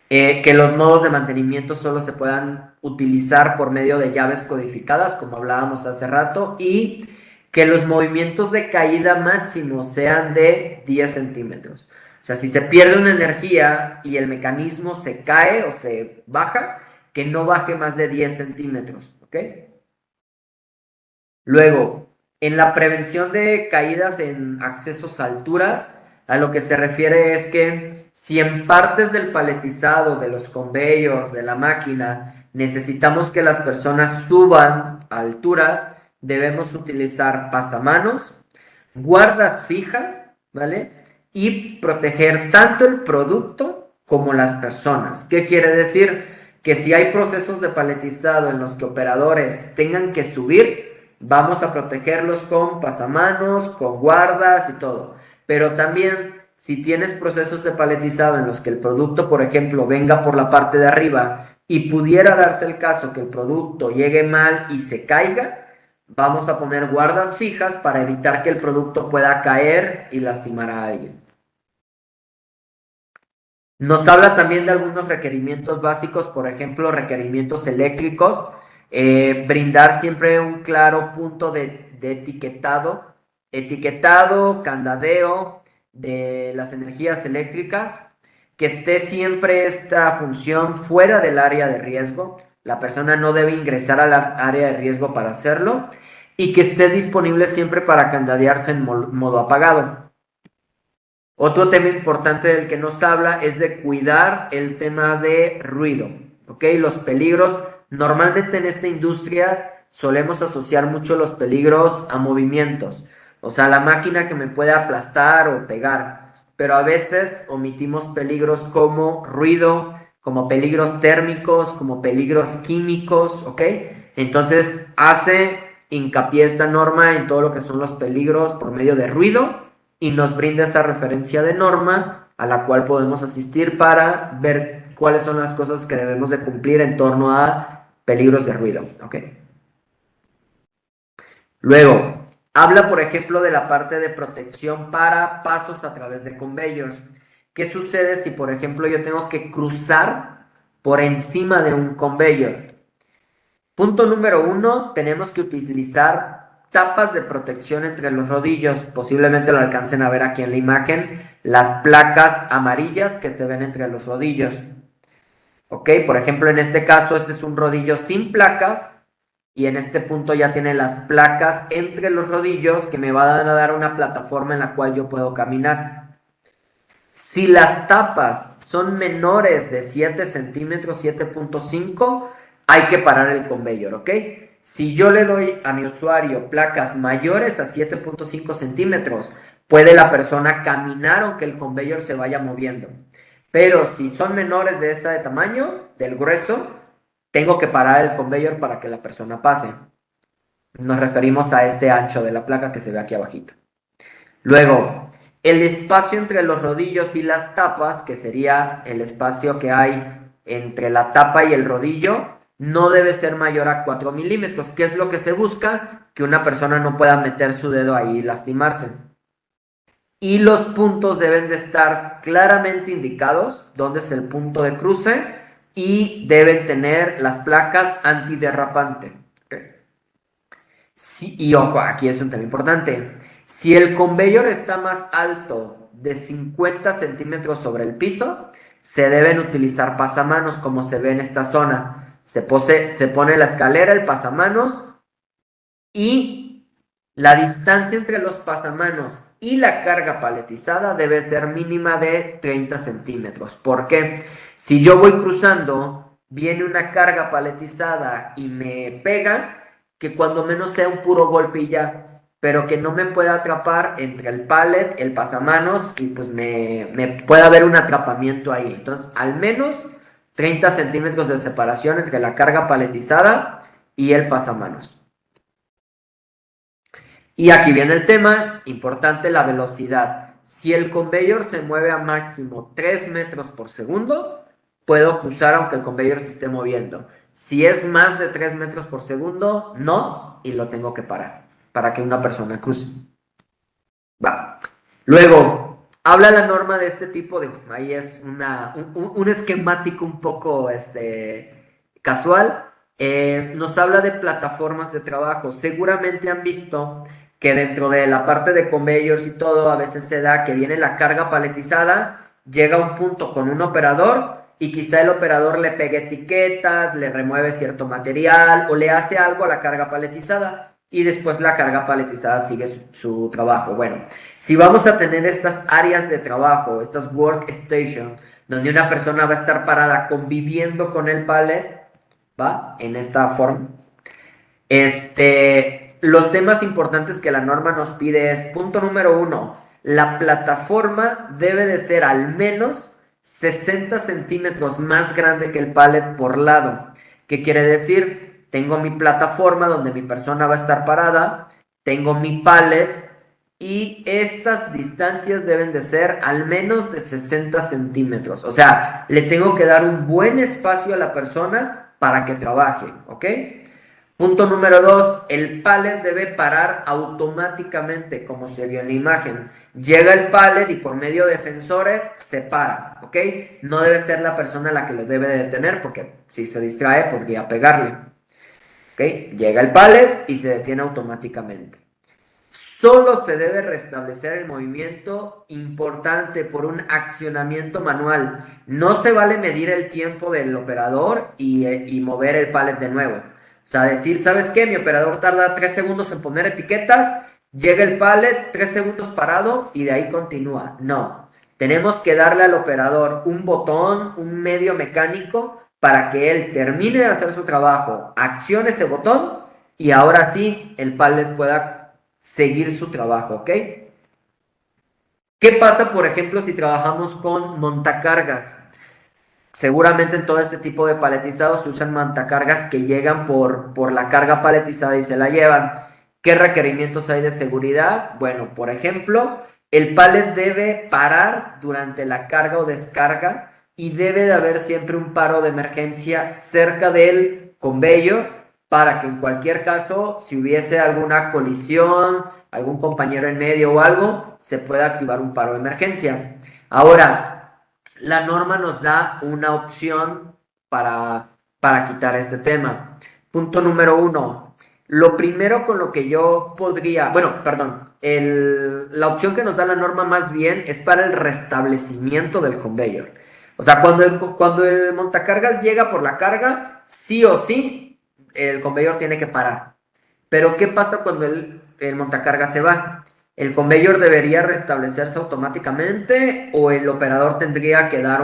que los modos de mantenimiento solo se puedan utilizar por medio de llaves codificadas, como hablábamos hace rato, y que los movimientos de caída máximo sean de 10 centímetros. O sea, si se pierde una energía y el mecanismo se cae o se baja, que no baje más de 10 centímetros, ¿ok? Luego, en la prevención de caídas en accesos a alturas, a lo que se refiere es que si en partes del paletizado, de los conveyors, de la máquina, necesitamos que las personas suban a alturas, debemos utilizar pasamanos, guardas fijas, ¿vale? Y proteger tanto el producto como las personas. ¿Qué quiere decir? Que si hay procesos de paletizado en los que operadores tengan que subir, vamos a protegerlos con pasamanos, con guardas y todo. Pero también, si tienes procesos de paletizado en los que el producto, por ejemplo, venga por la parte de arriba y pudiera darse el caso que el producto llegue mal y se caiga, vamos a poner guardas fijas para evitar que el producto pueda caer y lastimar a alguien. Nos habla también de algunos requerimientos básicos, por ejemplo, requerimientos eléctricos, brindar siempre un claro punto de etiquetado, candadeo de las energías eléctricas, que esté siempre esta función fuera del área de riesgo. La persona no debe ingresar al área de riesgo para hacerlo y que esté disponible siempre para candadearse en modo apagado. Otro tema importante del que nos habla es de cuidar el tema de ruido, ¿ok? Los peligros, normalmente en esta industria solemos asociar mucho los peligros a movimientos, o sea, la máquina que me puede aplastar o pegar, pero a veces omitimos peligros como ruido, como peligros térmicos, como peligros químicos, ¿ok? Entonces hace hincapié esta norma en todo lo que son los peligros por medio de ruido y nos brinda esa referencia de norma a la cual podemos asistir para ver cuáles son las cosas que debemos de cumplir en torno a peligros de ruido, ¿ok? Luego, habla por ejemplo de la parte de protección para pasos a través de conveyors. ¿Qué sucede si por ejemplo yo tengo que cruzar por encima de un conveyor? Punto número 1, tenemos que utilizar tapas de protección entre los rodillos. Posiblemente lo alcancen a ver aquí en la imagen, las placas amarillas que se ven entre los rodillos. Ok, por ejemplo, en este caso, este es un rodillo sin placas y en este punto ya tiene las placas entre los rodillos que me van a dar una plataforma en la cual yo puedo caminar. Si las tapas son menores de 7 centímetros, 7.5, hay que parar el conveyor, ¿ok? Si yo le doy a mi usuario placas mayores a 7.5 centímetros, puede la persona caminar aunque el conveyor se vaya moviendo. Pero si son menores de ese tamaño, del grueso, tengo que parar el conveyor para que la persona pase. Nos referimos a este ancho de la placa que se ve aquí abajito. Luego, el espacio entre los rodillos y las tapas, que sería el espacio que hay entre la tapa y el rodillo, no debe ser mayor a 4 milímetros. ¿Qué es lo que se busca? Que una persona no pueda meter su dedo ahí y lastimarse. Y los puntos deben de estar claramente indicados, dónde es el punto de cruce, y deben tener las placas antiderrapante. ¿Okay? Sí, y ojo, aquí es un tema importante. Si el conveyor está más alto de 50 centímetros sobre el piso, se deben utilizar pasamanos como se ve en esta zona. Se pone la escalera, el pasamanos y la distancia entre los pasamanos y la carga paletizada debe ser mínima de 30 centímetros. ¿Por qué? Si yo voy cruzando, viene una carga paletizada y me pega, que cuando menos sea un puro golpe y ya, pero que no me pueda atrapar entre el pallet, el pasamanos y pues me pueda haber un atrapamiento ahí. Entonces, al menos 30 centímetros de separación entre la carga paletizada y el pasamanos. Y aquí viene el tema importante, la velocidad. Si el conveyor se mueve a máximo 3 metros por segundo, puedo cruzar aunque el conveyor se esté moviendo. Si es más de 3 metros por segundo, no, y lo tengo que parar para que una persona cruce. Va. Luego, habla la norma de este tipo de... Ahí es un esquemático un poco casual. Nos habla de plataformas de trabajo. Seguramente han visto que dentro de la parte de conveyors y todo, a veces se da que viene la carga paletizada, llega a un punto con un operador y quizá el operador le pegue etiquetas, le remueve cierto material o le hace algo a la carga paletizada y después la carga paletizada sigue su trabajo. Bueno, si vamos a tener estas áreas de trabajo, estas workstation, donde una persona va a estar parada conviviendo con el pallet, ¿va? En esta forma. Los temas importantes que la norma nos pide es, punto número 1, la plataforma debe de ser al menos 60 centímetros más grande que el pallet por lado. ¿Qué quiere decir? Tengo mi plataforma donde mi persona va a estar parada, tengo mi pallet y estas distancias deben de ser al menos de 60 centímetros. O sea, le tengo que dar un buen espacio a la persona para que trabaje, ¿ok? Punto número 2, el pallet debe parar automáticamente, como se vio en la imagen. Llega el pallet y por medio de sensores se para, ¿ok? No debe ser la persona la que lo debe de detener porque si se distrae podría pegarle, ¿ok? Llega el pallet y se detiene automáticamente. Solo se debe restablecer el movimiento importante por un accionamiento manual. No se vale medir el tiempo del operador y mover el pallet de nuevo. O sea, decir, ¿sabes qué? Mi operador tarda 3 segundos en poner etiquetas, llega el pallet, 3 segundos parado y de ahí continúa. No, tenemos que darle al operador un botón, un medio mecánico para que él termine de hacer su trabajo, accione ese botón y ahora sí el pallet pueda seguir su trabajo, ¿ok? ¿Qué pasa, por ejemplo, si trabajamos con montacargas? Seguramente en todo este tipo de paletizados se usan montacargas que llegan por la carga paletizada y se la llevan. ¿Qué requerimientos hay de seguridad? Bueno, por ejemplo, el pallet debe parar durante la carga o descarga y debe de haber siempre un paro de emergencia cerca del conveyor para que en cualquier caso, si hubiese alguna colisión, algún compañero en medio o algo, se pueda activar un paro de emergencia. Ahora, la norma nos da una opción para quitar este tema. Punto número 1. Lo primero con lo que yo podría, bueno, perdón, la opción que nos da la norma más bien es para el restablecimiento del conveyor. O sea, cuando el montacargas llega por la carga, sí o sí, el conveyor tiene que parar. Pero ¿qué pasa cuando el montacargas se va? ¿El conveyor debería restablecerse automáticamente o el operador tendría que dar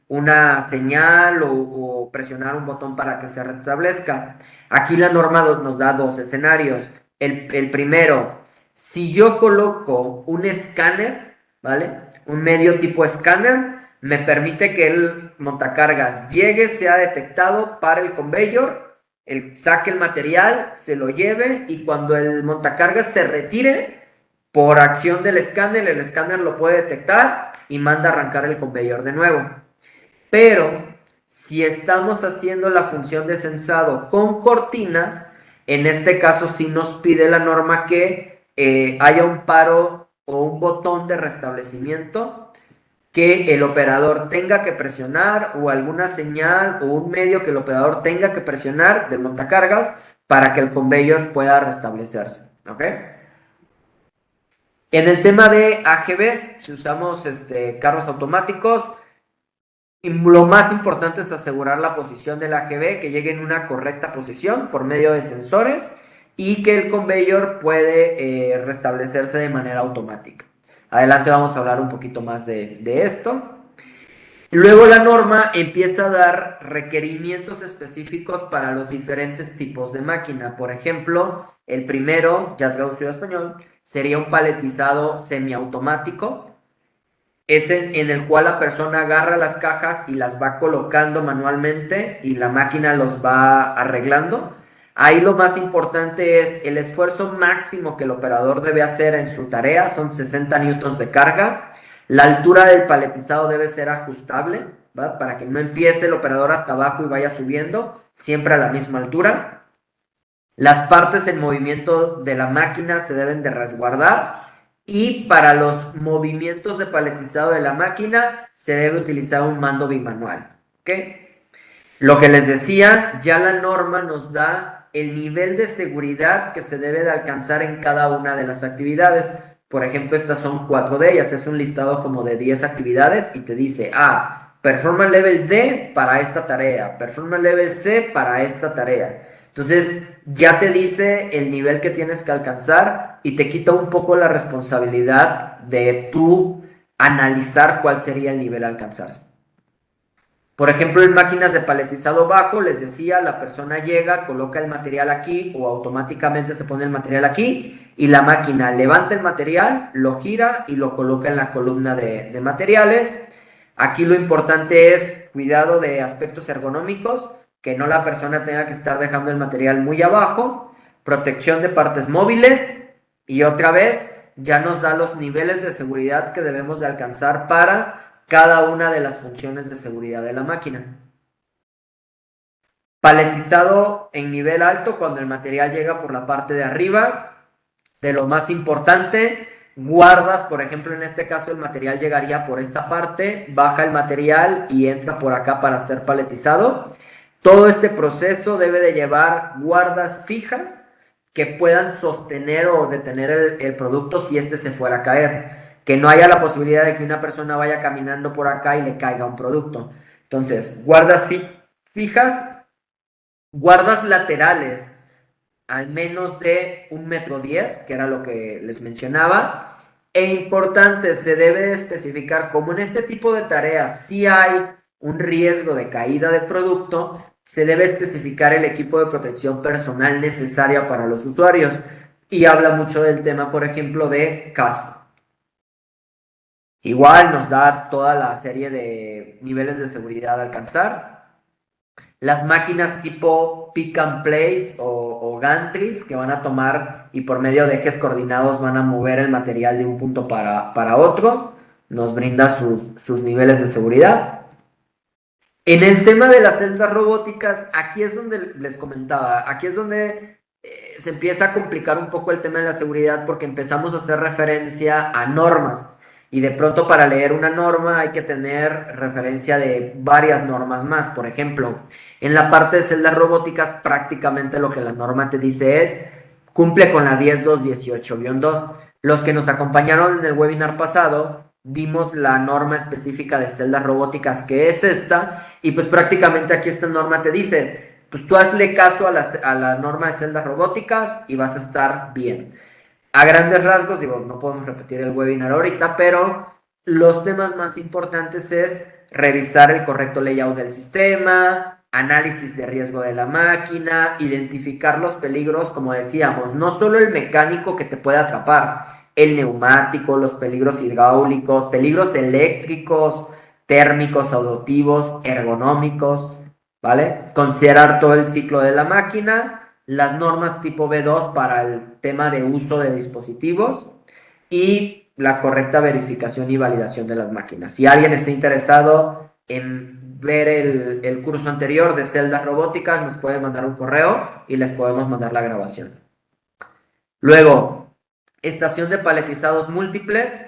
una señal o presionar un botón para que se restablezca? Aquí la norma nos da dos escenarios. El primero, si yo coloco un escáner, ¿vale? Un medio tipo escáner, me permite que el montacargas llegue, sea detectado para el conveyor, saque el material, se lo lleve y cuando el montacargas se retire, por acción del escáner, el escáner lo puede detectar y manda a arrancar el conveyor de nuevo. Pero si estamos haciendo la función de sensado con cortinas, en este caso sí nos pide la norma que haya un paro o un botón de restablecimiento que el operador tenga que presionar o alguna señal o un medio que el operador tenga que presionar del montacargas para que el conveyor pueda restablecerse, ¿ok? En el tema de AGVs, si usamos carros automáticos, lo más importante es asegurar la posición del AGV, que llegue en una correcta posición por medio de sensores y que el conveyor puede restablecerse de manera automática. Adelante vamos a hablar un poquito más de esto. Luego la norma empieza a dar requerimientos específicos para los diferentes tipos de máquina. Por ejemplo, el primero, ya traducido a español, sería un paletizado semiautomático. Es en el cual la persona agarra las cajas y las va colocando manualmente y la máquina los va arreglando. Ahí lo más importante es el esfuerzo máximo que el operador debe hacer en su tarea, son 60 newtons de carga. La altura del paletizado debe ser ajustable, ¿va? Para que no empiece el operador hasta abajo y vaya subiendo, siempre a la misma altura. Las partes en movimiento de la máquina se deben de resguardar y para los movimientos de paletizado de la máquina se debe utilizar un mando bimanual, ¿ok? Lo que les decía, ya la norma nos da el nivel de seguridad que se debe de alcanzar en cada una de las actividades. Por ejemplo, estas son 4 de ellas. Es un listado como de 10 actividades y te dice, Performance Level D para esta tarea, Performance Level C para esta tarea. Entonces, ya te dice el nivel que tienes que alcanzar y te quita un poco la responsabilidad de tú analizar cuál sería el nivel a alcanzarse. Por ejemplo, en máquinas de paletizado bajo, les decía, la persona llega, coloca el material aquí o automáticamente se pone el material aquí y la máquina levanta el material, lo gira y lo coloca en la columna de materiales. Aquí lo importante es cuidado de aspectos ergonómicos, que no la persona tenga que estar dejando el material muy abajo, protección de partes móviles y otra vez ya nos da los niveles de seguridad que debemos de alcanzar para cada una de las funciones de seguridad de la máquina. Paletizado en nivel alto cuando el material llega por la parte de arriba. De lo más importante, guardas, por ejemplo, en este caso el material llegaría por esta parte, baja el material y entra por acá para ser paletizado. Todo este proceso debe de llevar guardas fijas que puedan sostener o detener el producto si este se fuera a caer. Que no haya la posibilidad de que una persona vaya caminando por acá y le caiga un producto. Entonces, guardas fijas, guardas laterales al menos de 1,10 m, que era lo que les mencionaba. E importante, se debe especificar, como en este tipo de tareas sí hay un riesgo de caída del producto, se debe especificar el equipo de protección personal necesaria para los usuarios. Y habla mucho del tema, por ejemplo, de casco. Igual nos da toda la serie de niveles de seguridad a alcanzar. Las máquinas tipo pick and place o gantries que van a tomar y por medio de ejes coordinados van a mover el material de un punto para otro, nos brinda sus niveles de seguridad. En el tema de las celdas robóticas, aquí es donde les comentaba, aquí es donde se empieza a complicar un poco el tema de la seguridad porque empezamos a hacer referencia a normas y de pronto para leer una norma hay que tener referencia de varias normas más. Por ejemplo, en la parte de celdas robóticas prácticamente lo que la norma te dice es cumple con la 10218-2. Los que nos acompañaron en el webinar pasado vimos la norma específica de celdas robóticas que es esta y pues prácticamente aquí esta norma te dice pues tú hazle caso a la norma de celdas robóticas y vas a estar bien. A grandes rasgos, digo, no podemos repetir el webinar ahorita, pero los temas más importantes es revisar el correcto layout del sistema, análisis de riesgo de la máquina, identificar los peligros, como decíamos, no solo el mecánico que te puede atrapar, el neumático, los peligros hidráulicos, peligros eléctricos, térmicos, auditivos, ergonómicos, ¿vale? Considerar todo el ciclo de la máquina, las normas tipo B2 para el tema de uso de dispositivos y la correcta verificación y validación de las máquinas. Si alguien está interesado en ver el curso anterior de celdas robóticas, nos puede mandar un correo y les podemos mandar la grabación. Luego, estación de paletizados múltiples.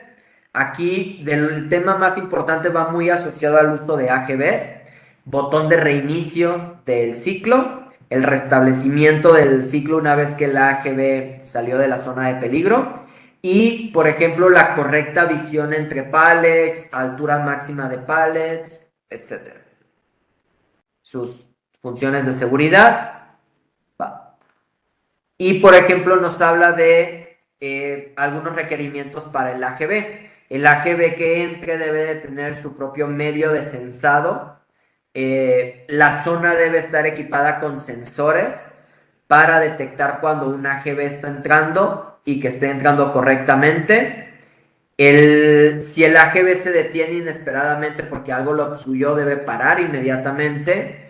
Aquí el tema más importante va muy asociado al uso de AGVs, botón de reinicio del ciclo, el restablecimiento del ciclo una vez que la AGV salió de la zona de peligro y, por ejemplo, la correcta visión entre pallets, altura máxima de pallets, etc. Sus funciones de seguridad. Y, por ejemplo, nos habla de algunos requerimientos para el AGV. El AGV que entre debe de tener su propio medio de sensado. La zona debe estar equipada con sensores para detectar cuando un AGV está entrando y que esté entrando correctamente. Si el AGV se detiene inesperadamente porque algo lo obstruyó, debe parar inmediatamente.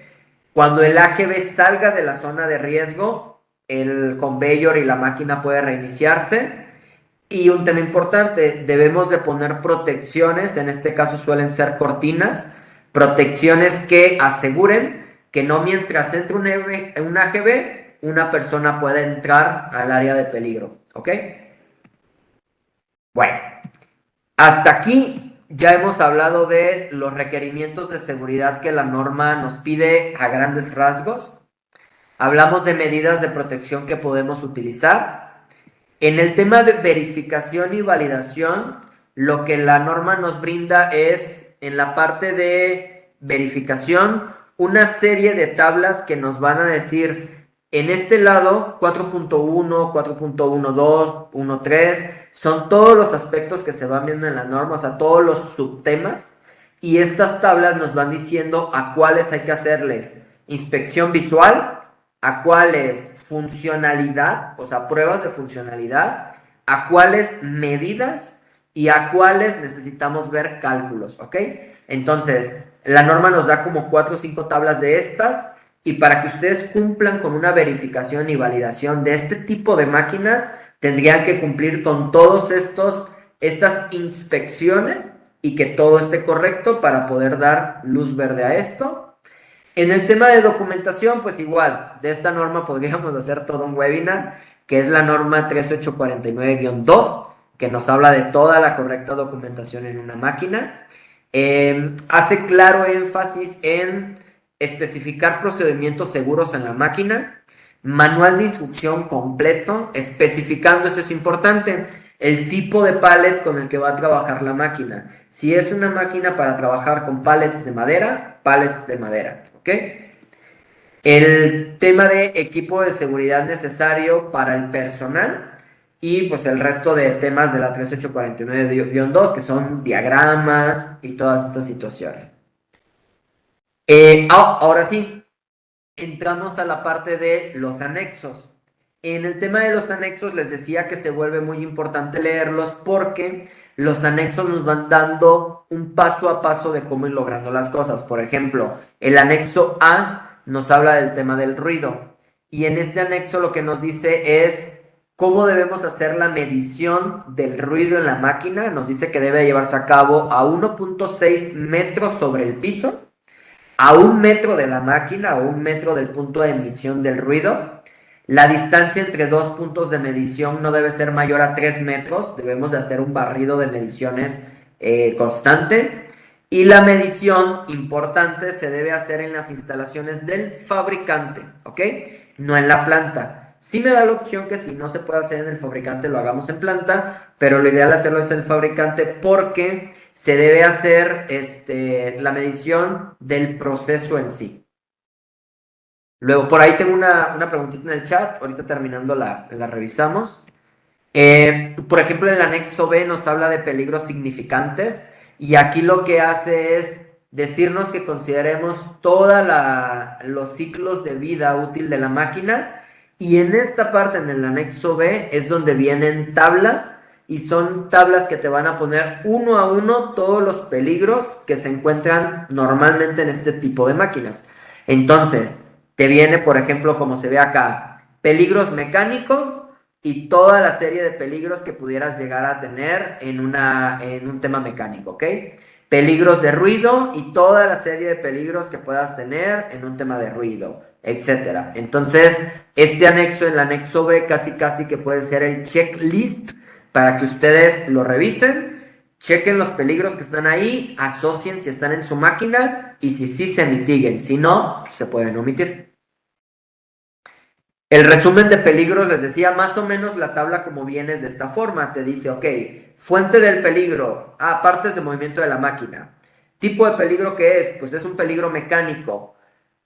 Cuando el AGV salga de la zona de riesgo, el conveyor y la máquina puede reiniciarse. Y un tema importante, debemos de poner protecciones, en este caso suelen ser cortinas, protecciones que aseguren que no mientras entre un AGV, una persona pueda entrar al área de peligro, ¿ok? Bueno, hasta aquí ya hemos hablado de los requerimientos de seguridad que la norma nos pide a grandes rasgos. hablamos de medidas de protección que podemos utilizar. En el tema de verificación y validación, lo que la norma nos brinda es, en la parte de verificación, una serie de tablas que nos van a decir, en este lado, 4.1, 4.12, 1.3, son todos los aspectos que se van viendo en la norma, o sea, todos los subtemas, y estas tablas nos van diciendo a cuáles hay que hacerles inspección visual, a cuáles funcionalidad, o sea, pruebas de funcionalidad, a cuáles medidas y a cuáles necesitamos ver cálculos, ¿ok? Entonces, la norma nos da como 4 o 5 tablas de estas, y para que ustedes cumplan con una verificación y validación de este tipo de máquinas, tendrían que cumplir con todos estas inspecciones y que todo esté correcto para poder dar luz verde a esto. En el tema de documentación, pues igual, de esta norma podríamos hacer todo un webinar, que es la norma 13849-2, que nos habla de toda la correcta documentación en una máquina. Hace claro énfasis en especificar procedimientos seguros en la máquina, manual de instrucción completo, especificando, esto es importante, el tipo de pallet con el que va a trabajar la máquina. Si es una máquina para trabajar con pallets de madera, ¿ok? El tema de equipo de seguridad necesario para el personal y pues el resto de temas de la 13849-2, que son diagramas y todas estas situaciones. Ahora sí, entramos a la parte de los anexos. En el tema de los anexos les decía que se vuelve muy importante leerlos porque los anexos nos van dando un paso a paso de cómo ir logrando las cosas. Por ejemplo, el anexo A nos habla del tema del ruido, y en este anexo lo que nos dice es cómo debemos hacer la medición del ruido en la máquina. Nos dice que debe llevarse a cabo a 1.6 metros sobre el piso, a 1 metro de la máquina o 1 metro del punto de emisión del ruido. La distancia entre dos puntos de medición no debe ser mayor a 3 metros. Debemos de hacer un barrido de mediciones constante. Y la medición importante se debe hacer en las instalaciones del fabricante, ¿ok? No en la planta. Sí me da la opción que si no se puede hacer en el fabricante, lo hagamos en planta, pero lo ideal hacerlo es en el fabricante porque se debe hacer la medición del proceso en sí. Luego, por ahí tengo una preguntita en el chat, ahorita terminando la revisamos. Por ejemplo, en el anexo B nos habla de peligros significantes, y aquí lo que hace es decirnos que consideremos todos los ciclos de vida útil de la máquina, y en esta parte, en el anexo B, es donde vienen tablas, y son tablas que te van a poner uno a uno todos los peligros que se encuentran normalmente en este tipo de máquinas. Entonces, te viene, por ejemplo, como se ve acá, peligros mecánicos y toda la serie de peligros que pudieras llegar a tener en un tema mecánico, ¿ok? Peligros de ruido y toda la serie de peligros que puedas tener en un tema de ruido, etcétera. Entonces, este anexo, el anexo B, casi que puede ser el checklist para que ustedes lo revisen, chequen los peligros que están ahí, asocien si están en su máquina y si sí se mitiguen. Si no, se pueden omitir. El resumen de peligros, les decía, más o menos la tabla como viene es de esta forma. Te dice, ok, fuente del peligro, partes de movimiento de la máquina. Tipo de peligro que es, pues es un peligro mecánico.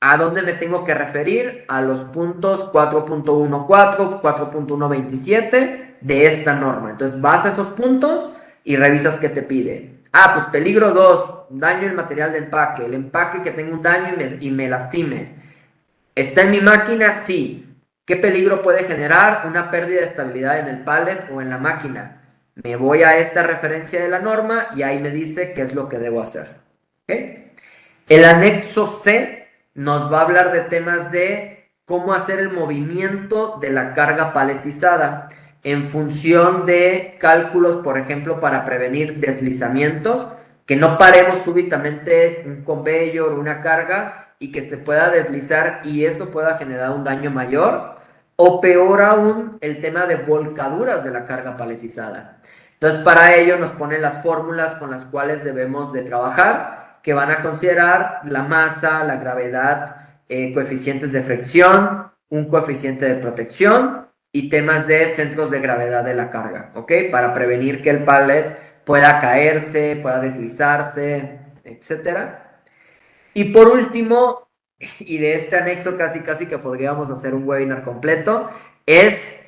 ¿A dónde me tengo que referir? A los puntos 4.14, 4.127 de esta norma. Entonces vas a esos puntos y revisas qué te pide. Pues peligro 2, daño en material de empaque. El empaque que tenga un daño y me lastime. ¿Está en mi máquina? Sí. ¿Qué peligro puede generar? Una pérdida de estabilidad en el pallet o en la máquina. Me voy a esta referencia de la norma y ahí me dice qué es lo que debo hacer. ¿Okay? El anexo C nos va a hablar de temas de cómo hacer el movimiento de la carga paletizada en función de cálculos, por ejemplo, para prevenir deslizamientos, que no paremos súbitamente un conveyor o una carga y que se pueda deslizar y eso pueda generar un daño mayor, o peor aún, el tema de volcaduras de la carga paletizada. Entonces, para ello nos ponen las fórmulas con las cuales debemos de trabajar, que van a considerar la masa, la gravedad, coeficientes de fricción, un coeficiente de protección y temas de centros de gravedad de la carga, ¿ok? Para prevenir que el pallet pueda caerse, pueda deslizarse, etcétera. Y por último, y de este anexo casi que podríamos hacer un webinar completo, es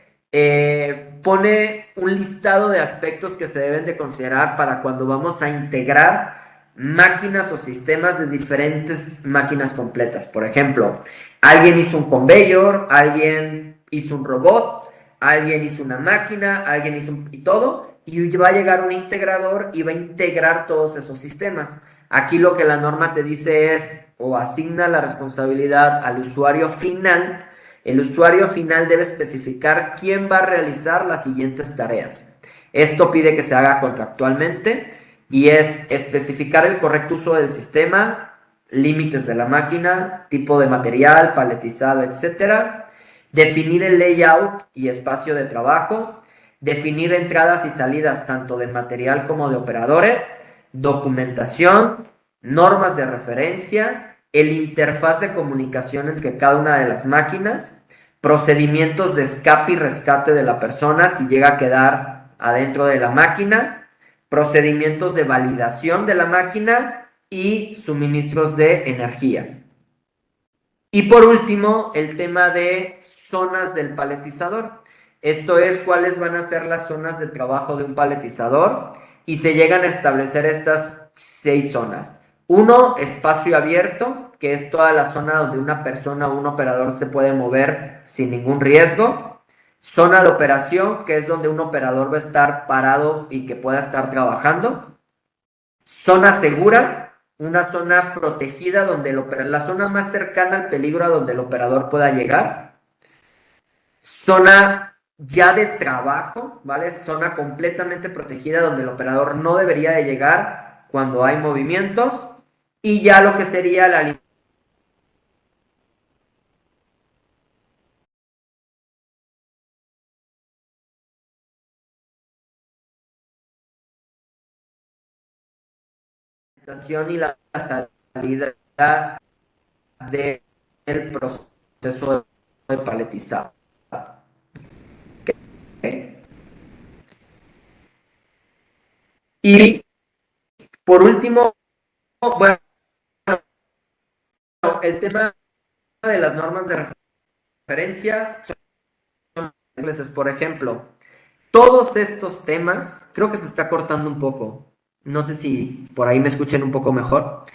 pone un listado de aspectos que se deben de considerar para cuando vamos a integrar máquinas o sistemas de diferentes máquinas completas. Por ejemplo, alguien hizo un conveyor, alguien hizo un robot, alguien hizo una máquina, alguien hizo y todo, y va a llegar un integrador y va a integrar todos esos sistemas. Aquí lo que la norma te dice es, o asigna la responsabilidad al usuario final. El usuario final debe especificar quién va a realizar las siguientes tareas. Esto pide que se haga contractualmente y es especificar el correcto uso del sistema, límites de la máquina, tipo de material, paletizado, etcétera. Definir el layout y espacio de trabajo, definir entradas y salidas tanto de material como de operadores, documentación, normas de referencia, el interfaz de comunicación entre cada una de las máquinas, procedimientos de escape y rescate de la persona si llega a quedar adentro de la máquina, procedimientos de validación de la máquina y suministros de energía. Y por último, el tema de zonas del paletizador. Esto es cuáles van a ser las zonas de trabajo de un paletizador y se llegan a establecer estas 6 zonas. 1, espacio abierto, que es toda la zona donde una persona o un operador se puede mover sin ningún riesgo. Zona de operación, que es donde un operador va a estar parado y que pueda estar trabajando. Zona segura, una zona protegida donde la zona más cercana al peligro a donde el operador pueda llegar. Zona ya de trabajo, ¿vale? Zona completamente protegida donde el operador no debería de llegar cuando hay movimientos. Y ya lo que sería la alimentación y la salida del proceso de paletizado. ¿Okay? Y por último, bueno, el tema de las normas de referencia son ingleses, por ejemplo. Todos estos temas, creo que se está cortando un poco. No sé si por ahí me escuchen un poco mejor.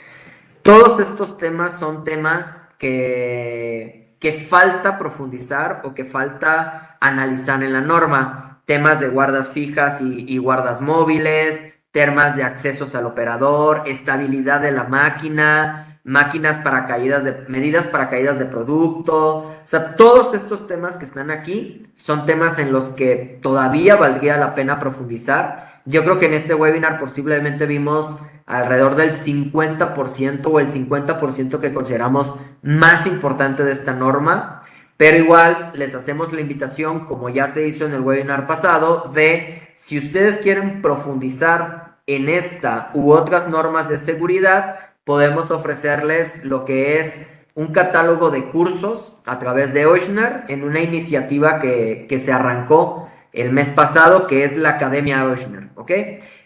Todos estos temas son temas que falta profundizar o que falta analizar en la norma. Temas de guardas fijas y guardas móviles, temas de accesos al operador, estabilidad de la máquina, máquinas para caídas de, medidas para caídas de producto. O sea, todos estos temas que están aquí son temas en los que todavía valdría la pena profundizar. Yo creo que en este webinar posiblemente vimos alrededor del 50% o el 50% que consideramos más importante de esta norma, pero igual les hacemos la invitación, como ya se hizo en el webinar pasado, de si ustedes quieren profundizar en esta u otras normas de seguridad, podemos ofrecerles lo que es un catálogo de cursos a través de Ochsner en una iniciativa que se arrancó el mes pasado, que es la Academia Ochsner, ¿ok?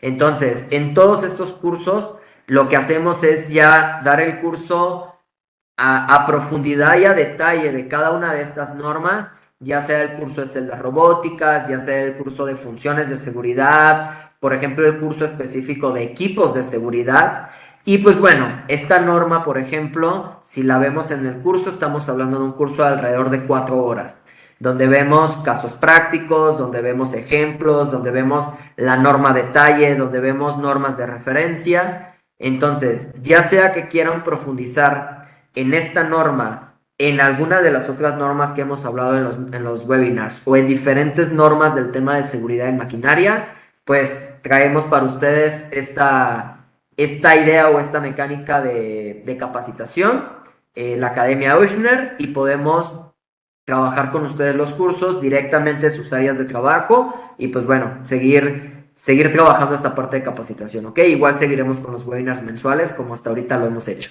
Entonces, en todos estos cursos, lo que hacemos es ya dar el curso a profundidad y a detalle de cada una de estas normas, ya sea el curso de celdas robóticas, ya sea el curso de funciones de seguridad, por ejemplo, el curso específico de equipos de seguridad. Y pues bueno, esta norma, por ejemplo, si la vemos en el curso, estamos hablando de un curso de alrededor de 4 horas, donde vemos casos prácticos, donde vemos ejemplos, donde vemos la norma detalle, donde vemos normas de referencia. Entonces, ya sea que quieran profundizar en esta norma, en alguna de las otras normas que hemos hablado en los webinars o en diferentes normas del tema de seguridad en maquinaria, pues traemos para ustedes esta idea o esta mecánica de capacitación, la Academia Ochsner, y podemos trabajar con ustedes los cursos directamente en sus áreas de trabajo y pues bueno, seguir trabajando esta parte de capacitación, ¿ok? Igual seguiremos con los webinars mensuales como hasta ahorita lo hemos hecho.